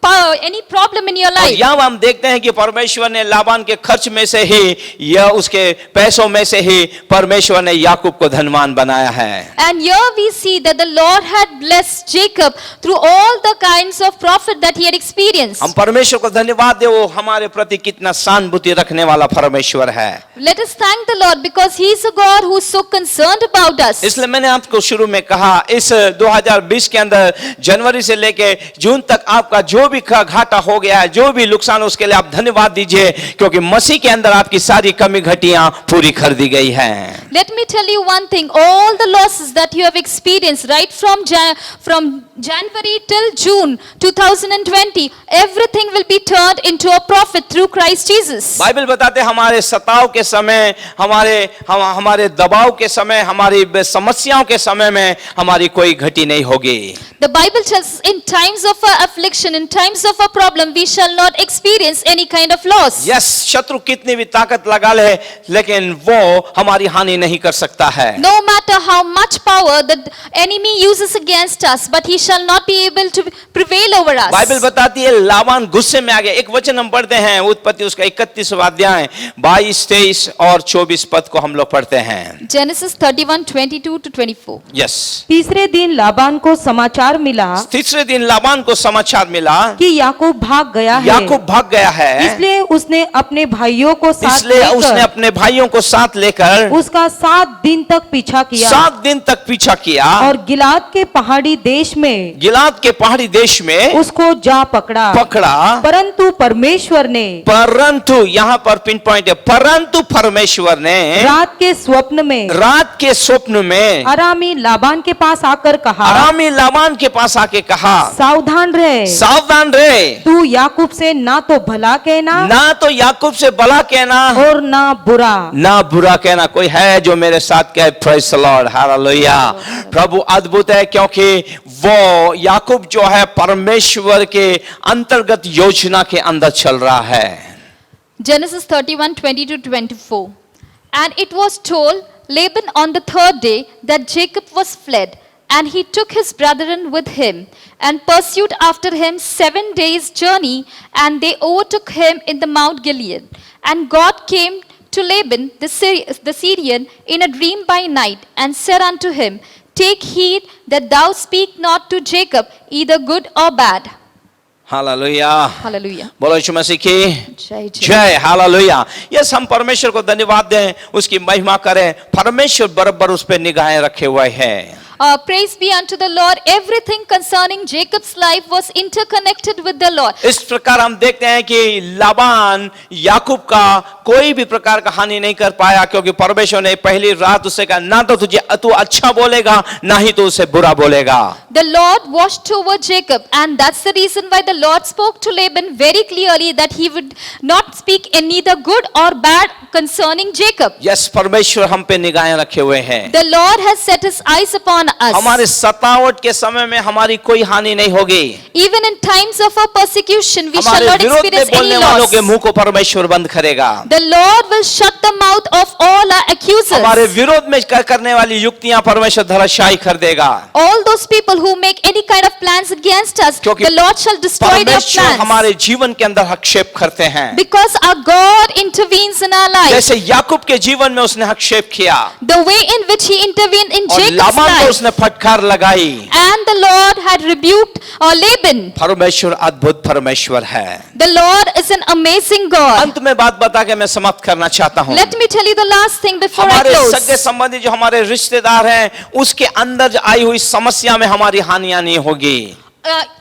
Speaker 3: any problem in your
Speaker 2: और
Speaker 3: life.
Speaker 2: यहाँ हम देखते हैं कि परमेश्वर ने लाबान के खर्च में से ही या उसके पैसों में से ही परमेश्वर ने याकूब को धनवान बनाया है.
Speaker 3: And here we see that the Lord had blessed Jacob through all the kinds of profit that he had experienced.
Speaker 2: हम परमेश्वर को धन्यवाद दे, वो हमारे प्रति कितना सहानुभूति रखने वाला परमेश्वर है.
Speaker 3: Let us thank the Lord because he is a God who is so concerned about us.
Speaker 2: इसलिए मैंने आपको शुरू में कहा, इस 2020 के अंदर जनवरी से लेके जून तक आपका जो भी घाटा हो गया है, जो भी नुकसान, उसके लिए आप धन्यवाद दीजिए, क्योंकि मसीह के अंदर आपकी सारी कमी घटियां पूरी कर दी गई हैं.
Speaker 3: Let me tell you one thing, all the losses that you have experienced right from January till June 2020, everything will be turned into a profit through Christ Jesus.
Speaker 2: Bible बताते हमारे सताव के समय, हमारे दबाव के समय, हमारी समस्याओं के समय में हमारी कोई घटी नहीं होगी.
Speaker 3: The Bible tells us in times of our affliction, in times of a problem, we shall not experience any kind of loss.
Speaker 2: Yes, शत्रु कितनी भी ताकत लगा ले, लेकिन वो हमारी हानि नहीं कर सकता है.
Speaker 3: No matter how much power the enemy uses against us, but he shall not be able to prevail over us.
Speaker 2: Bible बताती है लाबान गुस्से में आ गया. एक वचन हम पढ़ते हैं, उत्पत्ति उसका 31वां अध्याय 22, 23 और 24 पद को हम लोग पढ़ते हैं.
Speaker 3: Genesis 31:22-24.
Speaker 2: Yes.
Speaker 4: तीसरे दिन लाबान को समाचार मिला,
Speaker 2: तीसरे दिन लाबान को समाचार मिला
Speaker 4: कि याकूब भाग गया है.
Speaker 2: याकूब भाग गया है.
Speaker 4: इसलिए उसने अपने भाइयों को साथ लेकर
Speaker 2: उसका
Speaker 4: 7 दिन तक पीछा किया.
Speaker 2: 7 दिन तक पीछा किया
Speaker 4: और गिलाद के पहाड़ी देश में उसको जा पकड़ा. परंतु परमेश्वर ने,
Speaker 2: परंतु यहाँ पर पिन पॉइंट है, परंतु परमेश्वर ने
Speaker 4: रात के स्वप्न में अरामी लाबान के पास आकर कहा, सावधान रहे, तू याकूब से ना तो भला कहना और ना बुरा कहना. कोई है जो मेरे साथ कहे प्रेज़ द लॉर्ड, हालेलुया. प्रभु अद्भुत है, क्योंकि वो याकूब जो है परमेश्वर के अंतर्गत योजना के अंदर चल रहा है.
Speaker 3: Genesis 31:20-24. And it was told Laban on the 3rd day that Jacob was fled, and he took his brethren with him and pursued after him 7 days' journey, and they overtook him in the Mount Gilead. And God came to Laban the Syrian in a dream by night and said unto him, Take heed that thou speak not to Jacob either good or bad.
Speaker 2: Hallelujah.
Speaker 3: Hallelujah.
Speaker 2: बोलो यीशु मसीह की
Speaker 3: जय
Speaker 2: जय. Hallelujah. Yes, हम परमेश्वर को धन्यवाद दें, उसकी महिमा करें. परमेश्वर बराबर उस पर निगाहें रखे हुए हैं.
Speaker 3: Praise be unto the Lord. Everything concerning Jacob's life was interconnected with the Lord.
Speaker 2: इस प्रकार हम देखते हैं कि लाबान याकूब का कोई भी प्रकार का हानि नहीं कर पाया, क्योंकि परमेश्वर ने पहली रात उससे कहा, ना तो तू अच्छा बोलेगा, ना ही तो उसे बुरा बोलेगा.
Speaker 3: The Lord watched over Jacob, and that's the reason why the Lord spoke to Laban very clearly that he would not speak in neither good or bad concerning Jacob.
Speaker 2: Yes, परमेश्वर हम पे निगाहें रखे हुए हैं.
Speaker 3: The Lord has set his eyes upon us.
Speaker 2: हमारे सतावट के समय में हमारी कोई हानि नहीं होगी.
Speaker 3: Even in times of our persecution, we shall
Speaker 2: हमारे
Speaker 3: not
Speaker 2: विरोध में
Speaker 3: experience any
Speaker 2: बोलने वालों
Speaker 3: loss.
Speaker 2: के मुंह को परमेश्वर बंद करेगा.
Speaker 3: The Lord will shut the mouth of all our accusers.
Speaker 2: हमारे विरोध में करने वाली युक्तियां परमेश्वर धराशायी कर देगा.
Speaker 3: All those people who make any kind of plans against us,
Speaker 2: क्योंकि
Speaker 3: the Lord shall destroy their
Speaker 2: परमेश्वर
Speaker 3: plans.
Speaker 2: हमारे जीवन के अंदर हस्तक्षेप करते हैं.
Speaker 3: Because our God intervenes in our life.
Speaker 2: जैसे याकूब के जीवन में उसने हस्तक्षेप किया,
Speaker 3: The way in which he intervened in
Speaker 2: और
Speaker 3: Jacob's
Speaker 2: लाबान को
Speaker 3: life.
Speaker 2: उसने फटकार लगाई.
Speaker 3: And the Lord had rebuked Laban.
Speaker 2: परमेश्वर अद्भुत परमेश्वर है.
Speaker 3: The Lord is an amazing God.
Speaker 2: अंत में बात बता के मैं समाप्त करना चाहता हूँ.
Speaker 3: Let me tell you the last thing before I
Speaker 2: हमारे
Speaker 3: close.
Speaker 2: सगे संबंधी जो हमारे रिश्तेदार हैं, उसके अंदर आई हुई समस्या में हमारी हानियां नहीं होगी.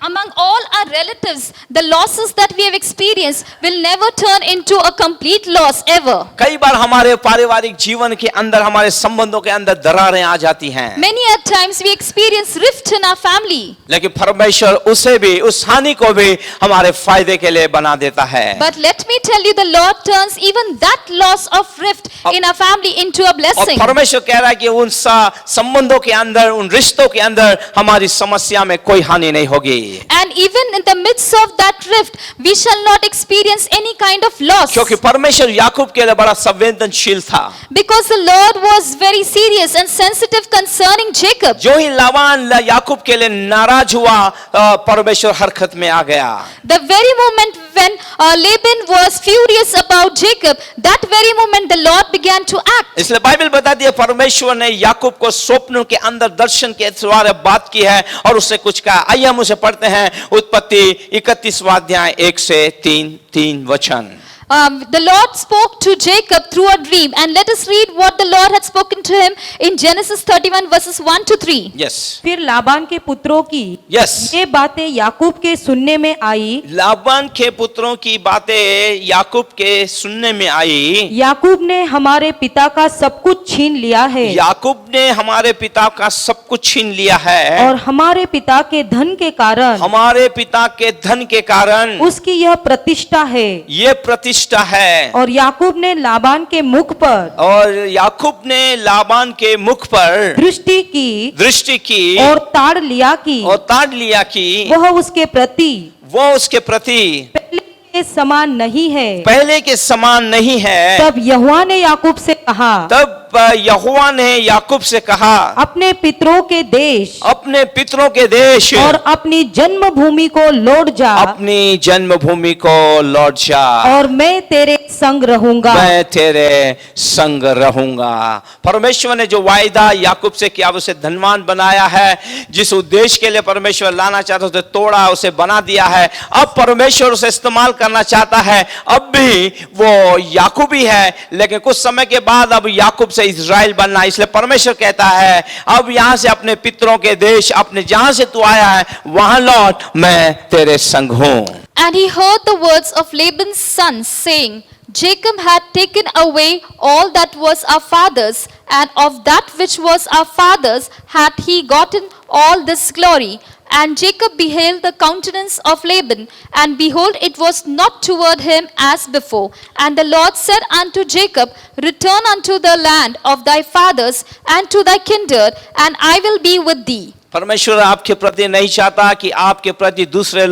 Speaker 3: Among all our relatives, the losses that we have experienced will never turn into a complete loss ever.
Speaker 2: कई बार हमारे पारिवारिक जीवन के अंदर, हमारे संबंधों के अंदर दरारें आ जाती हैं.
Speaker 3: Many a times we experience rift in our family.
Speaker 2: लेकिन परमेश्वर उसे भी, उस हानि को भी हमारे फायदे के लिए बना देता है.
Speaker 3: But let me tell you, the Lord turns even that loss of rift in our family into a
Speaker 2: और
Speaker 3: blessing.
Speaker 2: परमेश्वर कह रहा है कि उन संबंधों के अंदर, उन रिश्तों के अंदर हमारी समस्या में कोई हानि नहीं होगी. होगी।
Speaker 3: And even in the midst of that rift, we shall not experience any kind of loss.
Speaker 2: क्योंकि परमेश्वर याकूब के लिए बड़ा संवेदनशील था।
Speaker 3: Because the Lord was very serious and sensitive concerning Jacob.
Speaker 2: जो ही लाबान याकूब के लिए नाराज हुआ, परमेश्वर हरकत में आ गया।
Speaker 3: The very moment when Laban was furious about Jacob, that very moment the Lord began to act.
Speaker 2: इसलिए बाइबल बताती है परमेश्वर ने याकूब को स्वप्न के अंदर दर्शन के द्वारा बात की है और उससे कुछ कहा। आइए हम उसे पढ़ते हैं, उत्पत्ति 31वां अध्याय 1 से 3 वचन।
Speaker 3: The Lord spoke to Jacob through a dream, and let us read what the Lord had spoken to him in Genesis 31 verses 1 to 3.
Speaker 2: Yes.
Speaker 4: फिर लाबान के पुत्रों की ये बातें याकूब के सुनने में आई।
Speaker 2: लाबान के पुत्रों की बातें याकूब के सुनने में आई।
Speaker 4: याकूब ने हमारे पिता का सब कुछ छीन लिया है।
Speaker 2: याकूब ने हमारे पिता का सब कुछ छीन लिया है।
Speaker 4: और हमारे पिता के धन के कारण,
Speaker 2: हमारे पिता के धन के कारण
Speaker 4: उसकी यह प्रतिष्ठा है।
Speaker 2: ये प्रतिष्ठा है।
Speaker 4: और याकूब ने लाबान के मुख पर दृष्टि की और ताड़ लिया कि वह उसके प्रति पहले के समान नहीं है। तब यहोवा ने याकूब से कहा, अपने पितरों के देश और अपनी जन्मभूमि को लौट जा। और मैं तेरे संग रहूंगा।
Speaker 2: परमेश्वर ने जो वायदा याकूब से किया, उसे धनवान बनाया है। जिस उद्देश्य के लिए परमेश्वर लाना चाहता था, तोड़ा, उसे बना दिया है। अब परमेश्वर उसे इस्तेमाल करना चाहता है। अब भी वो याकूब ही है, लेकिन कुछ समय के बाद अब याकूब से इज़राइल बनना। इसलिए परमेश्वर कहता है, अब यहां से अपने पितरों के देश, अपने जहां से तू आया है वहां लौट, मैं तेरे संग हूं।
Speaker 3: And he heard the words of Laban's sons, saying, Jacob had taken away all that was our father's, and of that which was our father's had he gotten all this glory. And Jacob beheld the countenance of Laban, and behold, it was not toward him as before. And the Lord said unto Jacob, Return unto the land of thy fathers and to thy kindred, and I will be with thee.
Speaker 2: परमेश्वर आपके प्रति नहीं चाहता कि आपके प्रति दूसरे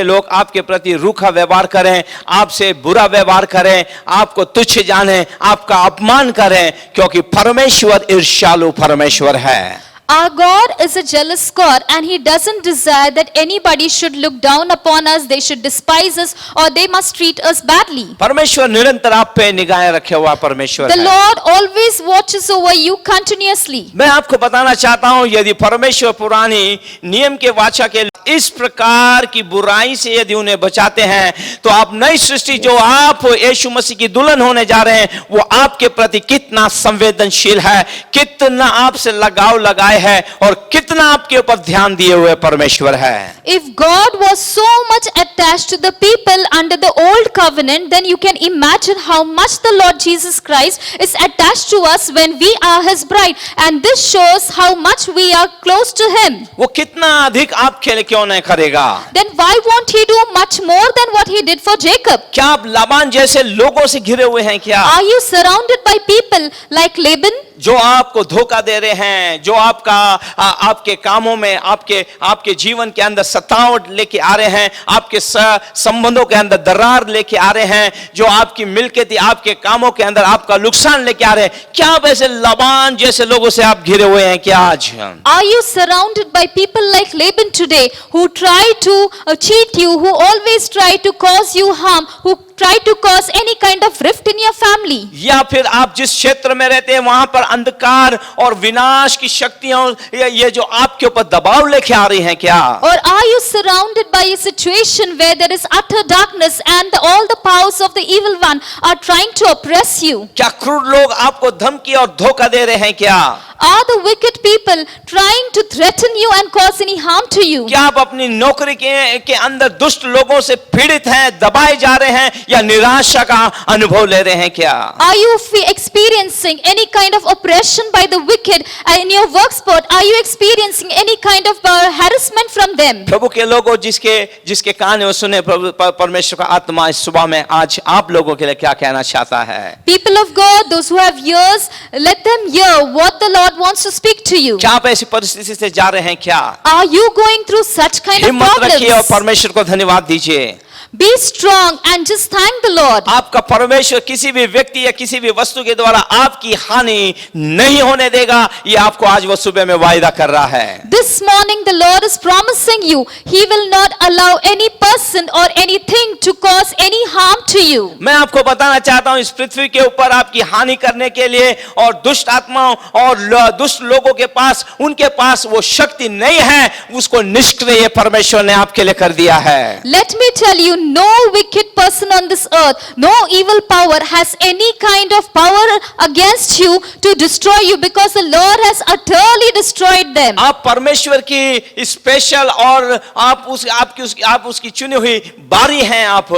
Speaker 2: लोग आपके प्रति रूखा व्यवहार करें, आपसे बुरा व्यवहार करें, आपको तुच्छ जाने, आपका अपमान करें, क्योंकि परमेश्वर ईर्ष्यालु परमेश्वर है।
Speaker 3: Our God is a jealous God, and He doesn't desire that anybody should look down upon us, they should despise us, or they must treat us badly.
Speaker 2: परमेश्वर निरंतर आप पे निगाहें रखे हुआ परमेश्वर है।
Speaker 3: The Lord always watches over you continuously.
Speaker 2: मैं आपको बताना चाहता हूँ, यदि परमेश्वर पुरानी नियम के वाचा के इस प्रकार की बुराई से यदि उन्हें बचाते हैं, तो आप नई सृष्टि जो आप यीशु मसीह की दुल्हन होने जा रहे हैं, वो आपके प्रति कितना संवेदनशील है, कितना आपसे लगाव लगाए है और कितना आपके ऊपर ध्यान दिए हुए परमेश्वर है।
Speaker 3: If God was so much attached to the people under the old covenant, then you can imagine how much the Lord Jesus Christ is attached to us when we are His bride, and this shows how much we are close to Him.
Speaker 2: वो कितना अधिक आपके लिए क्यों नहीं करेगा?
Speaker 3: Then why won't He do much more than what He did for Jacob?
Speaker 2: क्या आप लाबान जैसे लोगों से घिरे हुए हैं क्या?
Speaker 3: Are you surrounded by people like Laban?
Speaker 2: जो आपको धोखा दे रहे हैं, जो आपके कामों में, आपके जीवन के अंदर सतावट लेके आ रहे हैं, आपके संबंधों के अंदर दरार लेके आ रहे हैं, जो आपकी मिल्कियत, आपके कामों के अंदर आपका नुकसान लेके आ रहे हैं, क्या आप ऐसे लाबान जैसे लोगों से आप घिरे हुए हैं क्या आज?
Speaker 3: Are you surrounded by people like Laban today, who try to cheat you, who always try to cause you harm, who try to cause any kind of rift in your family?
Speaker 2: या फिर आप जिस क्षेत्र में रहते हैं वहां पर अंधकार और विनाश की शक्तियां ये जो आपके ऊपर दबाव लेके आ रही हैं क्या?
Speaker 3: Or are you surrounded by a situation where there is utter darkness and all the powers of the evil one are trying to oppress you?
Speaker 2: क्या क्रूर लोग आपको धमकी और धोखा दे रहे हैं क्या?
Speaker 3: Are the wicked people trying to threaten you and cause any harm to you?
Speaker 2: क्या आप अपनी नौकरी के अंदर दुष्ट लोगों से पीड़ित हैं, दबाए जा रहे हैं, या निराशा का अनुभव ले रहे हैं क्या?
Speaker 3: Are you experiencing any kind of oppression by the wicked in your work spot? Are you experiencing any kind of harassment from them?
Speaker 2: प्रभु के लोगों जिसके कान में सुने परमेश्वर का आत्मा इस सुबह में आज आप लोगों के लिए क्या कहना चाहता है?
Speaker 3: People of God, those who have ears, let them hear what the Lord wants to speak to you.
Speaker 2: क्या आप ऐसी परिस्थिति से जा रहे हैं क्या?
Speaker 3: Are you going through such kind of
Speaker 2: हिम्मत रखिए और
Speaker 3: problems?
Speaker 2: परमेश्वर को धन्यवाद दीजिए।
Speaker 3: Be strong and just thank the Lord.
Speaker 2: आपका परमेश्वर किसी भी व्यक्ति या किसी भी वस्तु के द्वारा आपकी हानि नहीं होने देगा, ये आपको आज वो सुबह में वायदा कर रहा है।
Speaker 3: This morning the Lord is promising you, He will not allow any person or anything to cause any harm to you.
Speaker 2: मैं आपको बताना चाहता हूं इस पृथ्वी के ऊपर आपकी हानि करने के लिए और दुष्ट आत्माओं और दुष्ट लोगों के पास उनके पास वो शक्ति नहीं है, उसको निष्क्रिय परमेश्वर ने आपके लिए कर दिया है।
Speaker 3: Let me tell you, no wicked person on this earth, no evil power has any kind of power against you to destroy you, because the Lord has utterly destroyed them.
Speaker 2: आप परमेश्वर की स्पेशल और आप उसकी चुनी हुई बारी हैं आप।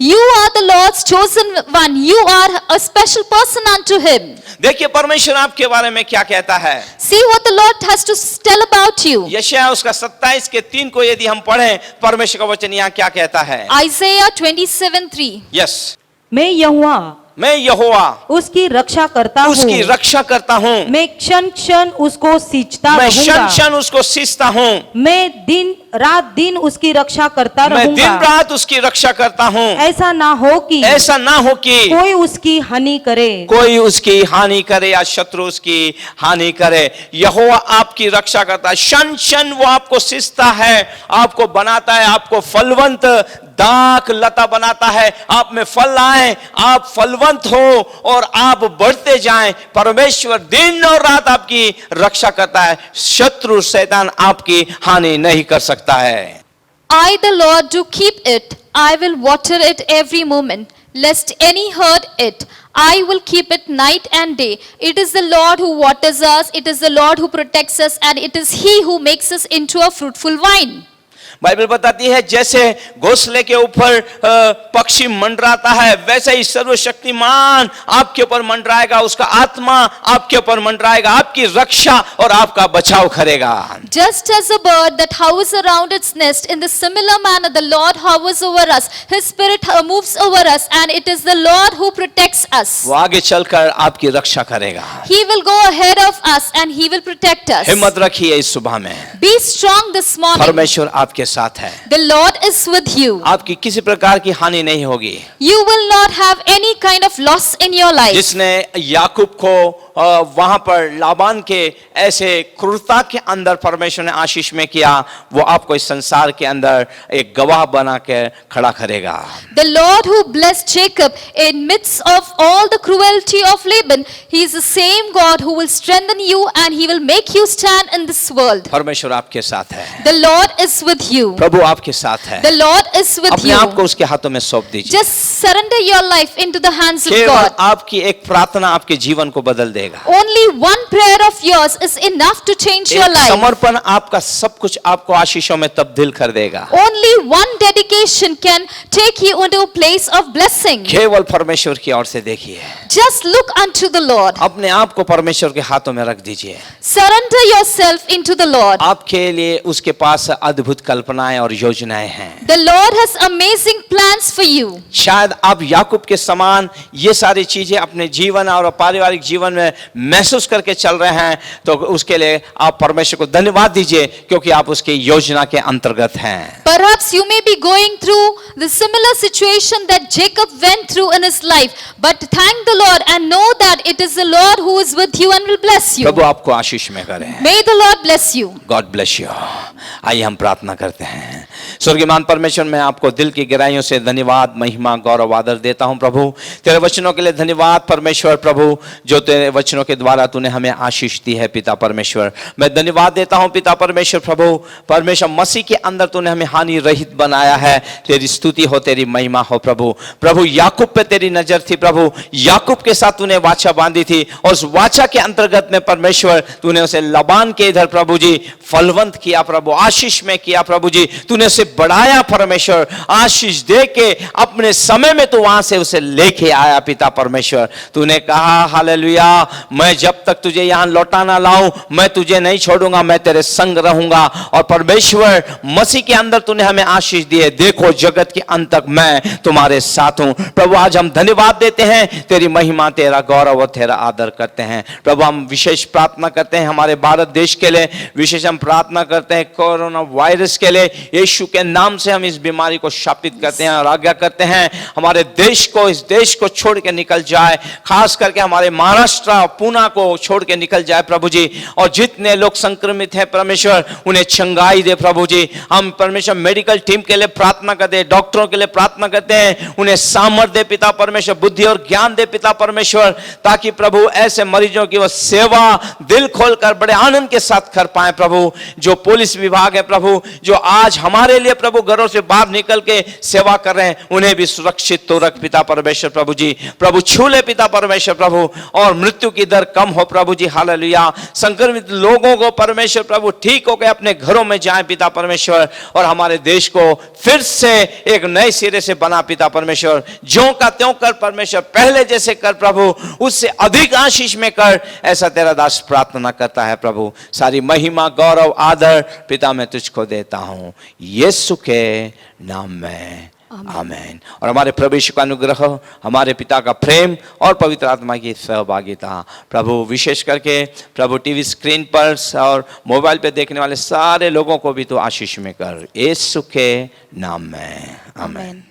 Speaker 3: You are the Lord's chosen one. You are a special person unto Him.
Speaker 2: देखिए परमेश्वर आपके बारे में क्या कहता है।
Speaker 3: See what the Lord has to tell about you.
Speaker 2: यशायाह उसका 27 के 3 को यदि हम पढ़ें, परमेश्वर का वचन यहाँ क्या कहता है?
Speaker 3: Isaiah 27:3.
Speaker 2: यस,
Speaker 4: मैं यहोवा उसकी रक्षा करता हूँ।
Speaker 2: उसकी रक्षा करता हूँ।
Speaker 4: मैं क्षण क्षण उसको सींचता
Speaker 2: मैं
Speaker 4: रहूंगा।
Speaker 2: क्षण क्षण उसको सींचता हूँ।
Speaker 4: मैं दिन रात उसकी रक्षा करता
Speaker 2: मैं
Speaker 4: रहूंगा।
Speaker 2: दिन रात उसकी रक्षा करता हूँ।
Speaker 4: ऐसा ना हो कि कोई उसकी हानि करे
Speaker 2: या शत्रु उसकी हानि करे। यहोवा आपकी रक्षा करता है, क्षण क्षण वो आपको सींचता है, आपको बनाता है, आपको फलवंत दाख लता बनाता है, आप में फल आए, आप फलवंत हो और आप बढ़ते जाएं। परमेश्वर दिन और रात आपकी रक्षा करता है, शत्रु शैतान आपकी हानि नहीं कर सकता है।
Speaker 3: I the Lord do keep it, I will water it every moment, lest any hurt it. I will keep it night and day. It is the Lord who waters us, it is the Lord who protects us, and it is He who makes us into a fruitful vine.
Speaker 2: Bible बताती है जैसे घोंसले के ऊपर पक्षी मंडराता है, वैसे ही सर्वशक्तिमान आपके ऊपर मंडराएगा, उसका आत्मा आपके ऊपर मंडराएगा, आपकी रक्षा और आपका बचाव करेगा।
Speaker 3: Just as a bird that hovers around its nest, in the similar manner the Lord hovers over us. His spirit moves over us, and it is the Lord who protects us.
Speaker 2: वो आगे चलकर आपकी रक्षा करेगा।
Speaker 3: He will go ahead of us and He will protect us.
Speaker 2: हिम्मत रखिए इस सुबह में।
Speaker 3: Be strong this morning.
Speaker 2: परमेश्वर आपके साथ है।
Speaker 3: The Lord is with you.
Speaker 2: आपकी किसी प्रकार की हानि नहीं होगी।
Speaker 3: You will not have any kind of loss in your life.
Speaker 2: जिसने याकूब को वहां पर लाबान के ऐसे क्रूरता के अंदर परमेश्वर ने आशीष में किया, वो आपको इस संसार के अंदर एक गवाह बना के खड़ा करेगा।
Speaker 3: The Lord who blessed Jacob in midst of all the cruelty of Laban, He is the same God who will strengthen you and He will make you stand in this world.
Speaker 2: परमेश्वर आपके साथ है।
Speaker 3: The Lord is with you.
Speaker 2: प्रभु आपके साथ है।
Speaker 3: The Lord is with
Speaker 2: अपने
Speaker 3: you.
Speaker 2: आप को उसके हाथों में सौंप दीजिए।
Speaker 3: Just surrender your life into the hands of
Speaker 2: केवल
Speaker 3: God.
Speaker 2: आपकी एक प्रार्थना आपके जीवन को बदल देगा।
Speaker 3: Only one prayer of yours is enough to change your
Speaker 2: एक
Speaker 3: life.
Speaker 2: समर्पण आपका सब कुछ आपको आशीषों में तब्दील कर देगा।
Speaker 3: Only one dedication can take you into a place of blessing.
Speaker 2: केवल परमेश्वर की ओर से देखिए।
Speaker 3: Just look unto the Lord.
Speaker 2: अपने आप को परमेश्वर के हाथों में रख दीजिए।
Speaker 3: Surrender yourself into the Lord.
Speaker 2: आपके लिए उसके पास अद्भुत कल्पनाएं और योजनाएं हैं।
Speaker 3: The Lord has amazing plans for you.
Speaker 2: शायद आप याकूब के समान ये सारी चीजें अपने जीवन और पारिवारिक जीवन में महसूस करके चल रहे हैं, तो उसके लिए आप परमेश्वर को धन्यवाद दीजिए, क्योंकि आप उसकी योजना के अंतर्गत हैं।
Speaker 3: Perhaps you may be going through the similar situation that Jacob went through in his life, but thank the Lord and know that it is the Lord who is with you and will bless you.
Speaker 2: प्रभु आपको आशीष में करे।
Speaker 3: May the Lord bless you.
Speaker 2: God bless you. आइए हम प्रार्थना करते हैं। स्वर्गीयमान परमेश्वर, मैं आपको दिल की गहराइयों से धन्यवाद, महिमा, गौरव, आदर देता हूं प्रभु। तेरे वचनों के लिए धन्यवाद परमेश्वर प्रभु, जो तेरे वचनों के द्वारा तूने हमें आशीष दी है पिता परमेश्वर। मैं धन्यवाद देता हूं पिता परमेश्वर प्रभु, परमेश्वर मसीह के अंदर तूने हमें हानि रहित बनाया है। तेरी स्तुति हो, तेरी महिमा हो प्रभु। प्रभु याकूब पे तेरी नजर थी प्रभु, याकूब के साथ तूने वाचा बांधी थी और उस वाचा के अंतर्गत में परमेश्वर तूने उसे लबान के इधर प्रभु जी फलवंत किया प्रभु, आशीष में किया प्रभु जी। तूने उसे बढ़ाया परमेश्वर, आशीष दे के अपने समय में तू वहां से उसे लेके आया पिता परमेश्वर। तूने कहा हालेलुया, मैं जब तक तुझे यहां लौटा ना लाऊं मैं तुझे नहीं छोड़ूंगा, मैं तेरे संग रहूंगा। और परमेश्वर मसीह के अंदर तूने हमें आशीष दिए, देखो जगत के अंत तक मैं तुम्हारे साथ हूं। प्रभु आज हम धन्यवाद देते हैं, तेरी महिमा, तेरा गौरव और तेरा आदर करते हैं। प्रभु हम विशेष प्रार्थना करते हैं हमारे भारत देश के लिए, विशेष हम प्रार्थना करते हैं कोरोना वायरस के लिए। यीशु के नाम से हम इस बीमारी को शापित करते हैं और आज्ञा करते हैं हमारे देश को, इस देश को छोड़ के निकल जाए, खास करके हमारे महाराष्ट्र पूना को छोड़ के निकल जाए प्रभु जी। और जितने लोग संक्रमित हैं परमेश्वर उन्हें चंगाई दे प्रभु जी। हम परमेश्वर मेडिकल टीम के लिए प्रार्थना करते हैं, डॉक्टरों के लिए प्रार्थना करते हैं, उन्हें सामर्थ्य दे पिता परमेश्वर, बुद्धि और ज्ञान दे पिता परमेश्वर, ताकि प्रभु ऐसे मरीजों की वो सेवा दिल खोलकर बड़े आनंद के साथ कर पाए प्रभु। जो पुलिस विभाग है प्रभु, जो आज हमारे लिए प्रभु घरों से बाहर निकल के सेवा कर रहे हैं, उन्हें भी सुरक्षित तो रख पिता परमेश्वर प्रभु जी। प्रभु छू ले पिता परमेश्वर प्रभु, और मृत्यु की दर कम हो प्रभु जी। हालेलुया। संक्रमित लोगों को परमेश्वर प्रभु ठीक होकर अपने घरों में जाए पिता परमेश्वर, और हमारे देश को फिर से एक नए सिरे से बना पिता परमेश्वर। ज्यों का त्यों कर परमेश्वर, पहले जैसे कर प्रभु, उससे अधिक आशीष में कर, ऐसा तेरा दास प्रार्थना करता है प्रभु। सारी महिमा गौरव आदर पिता मैं तुझको देता हूं यीशु के नाम में, आमीन। और हमारे प्रभु यीशु का अनुग्रह, हमारे पिता का प्रेम और पवित्र आत्मा की सहभागिता प्रभु विशेष करके प्रभु टीवी स्क्रीन पर और मोबाइल पे देखने वाले सारे लोगों को भी तो आशीष में कर, यीशु के नाम में, आमीन।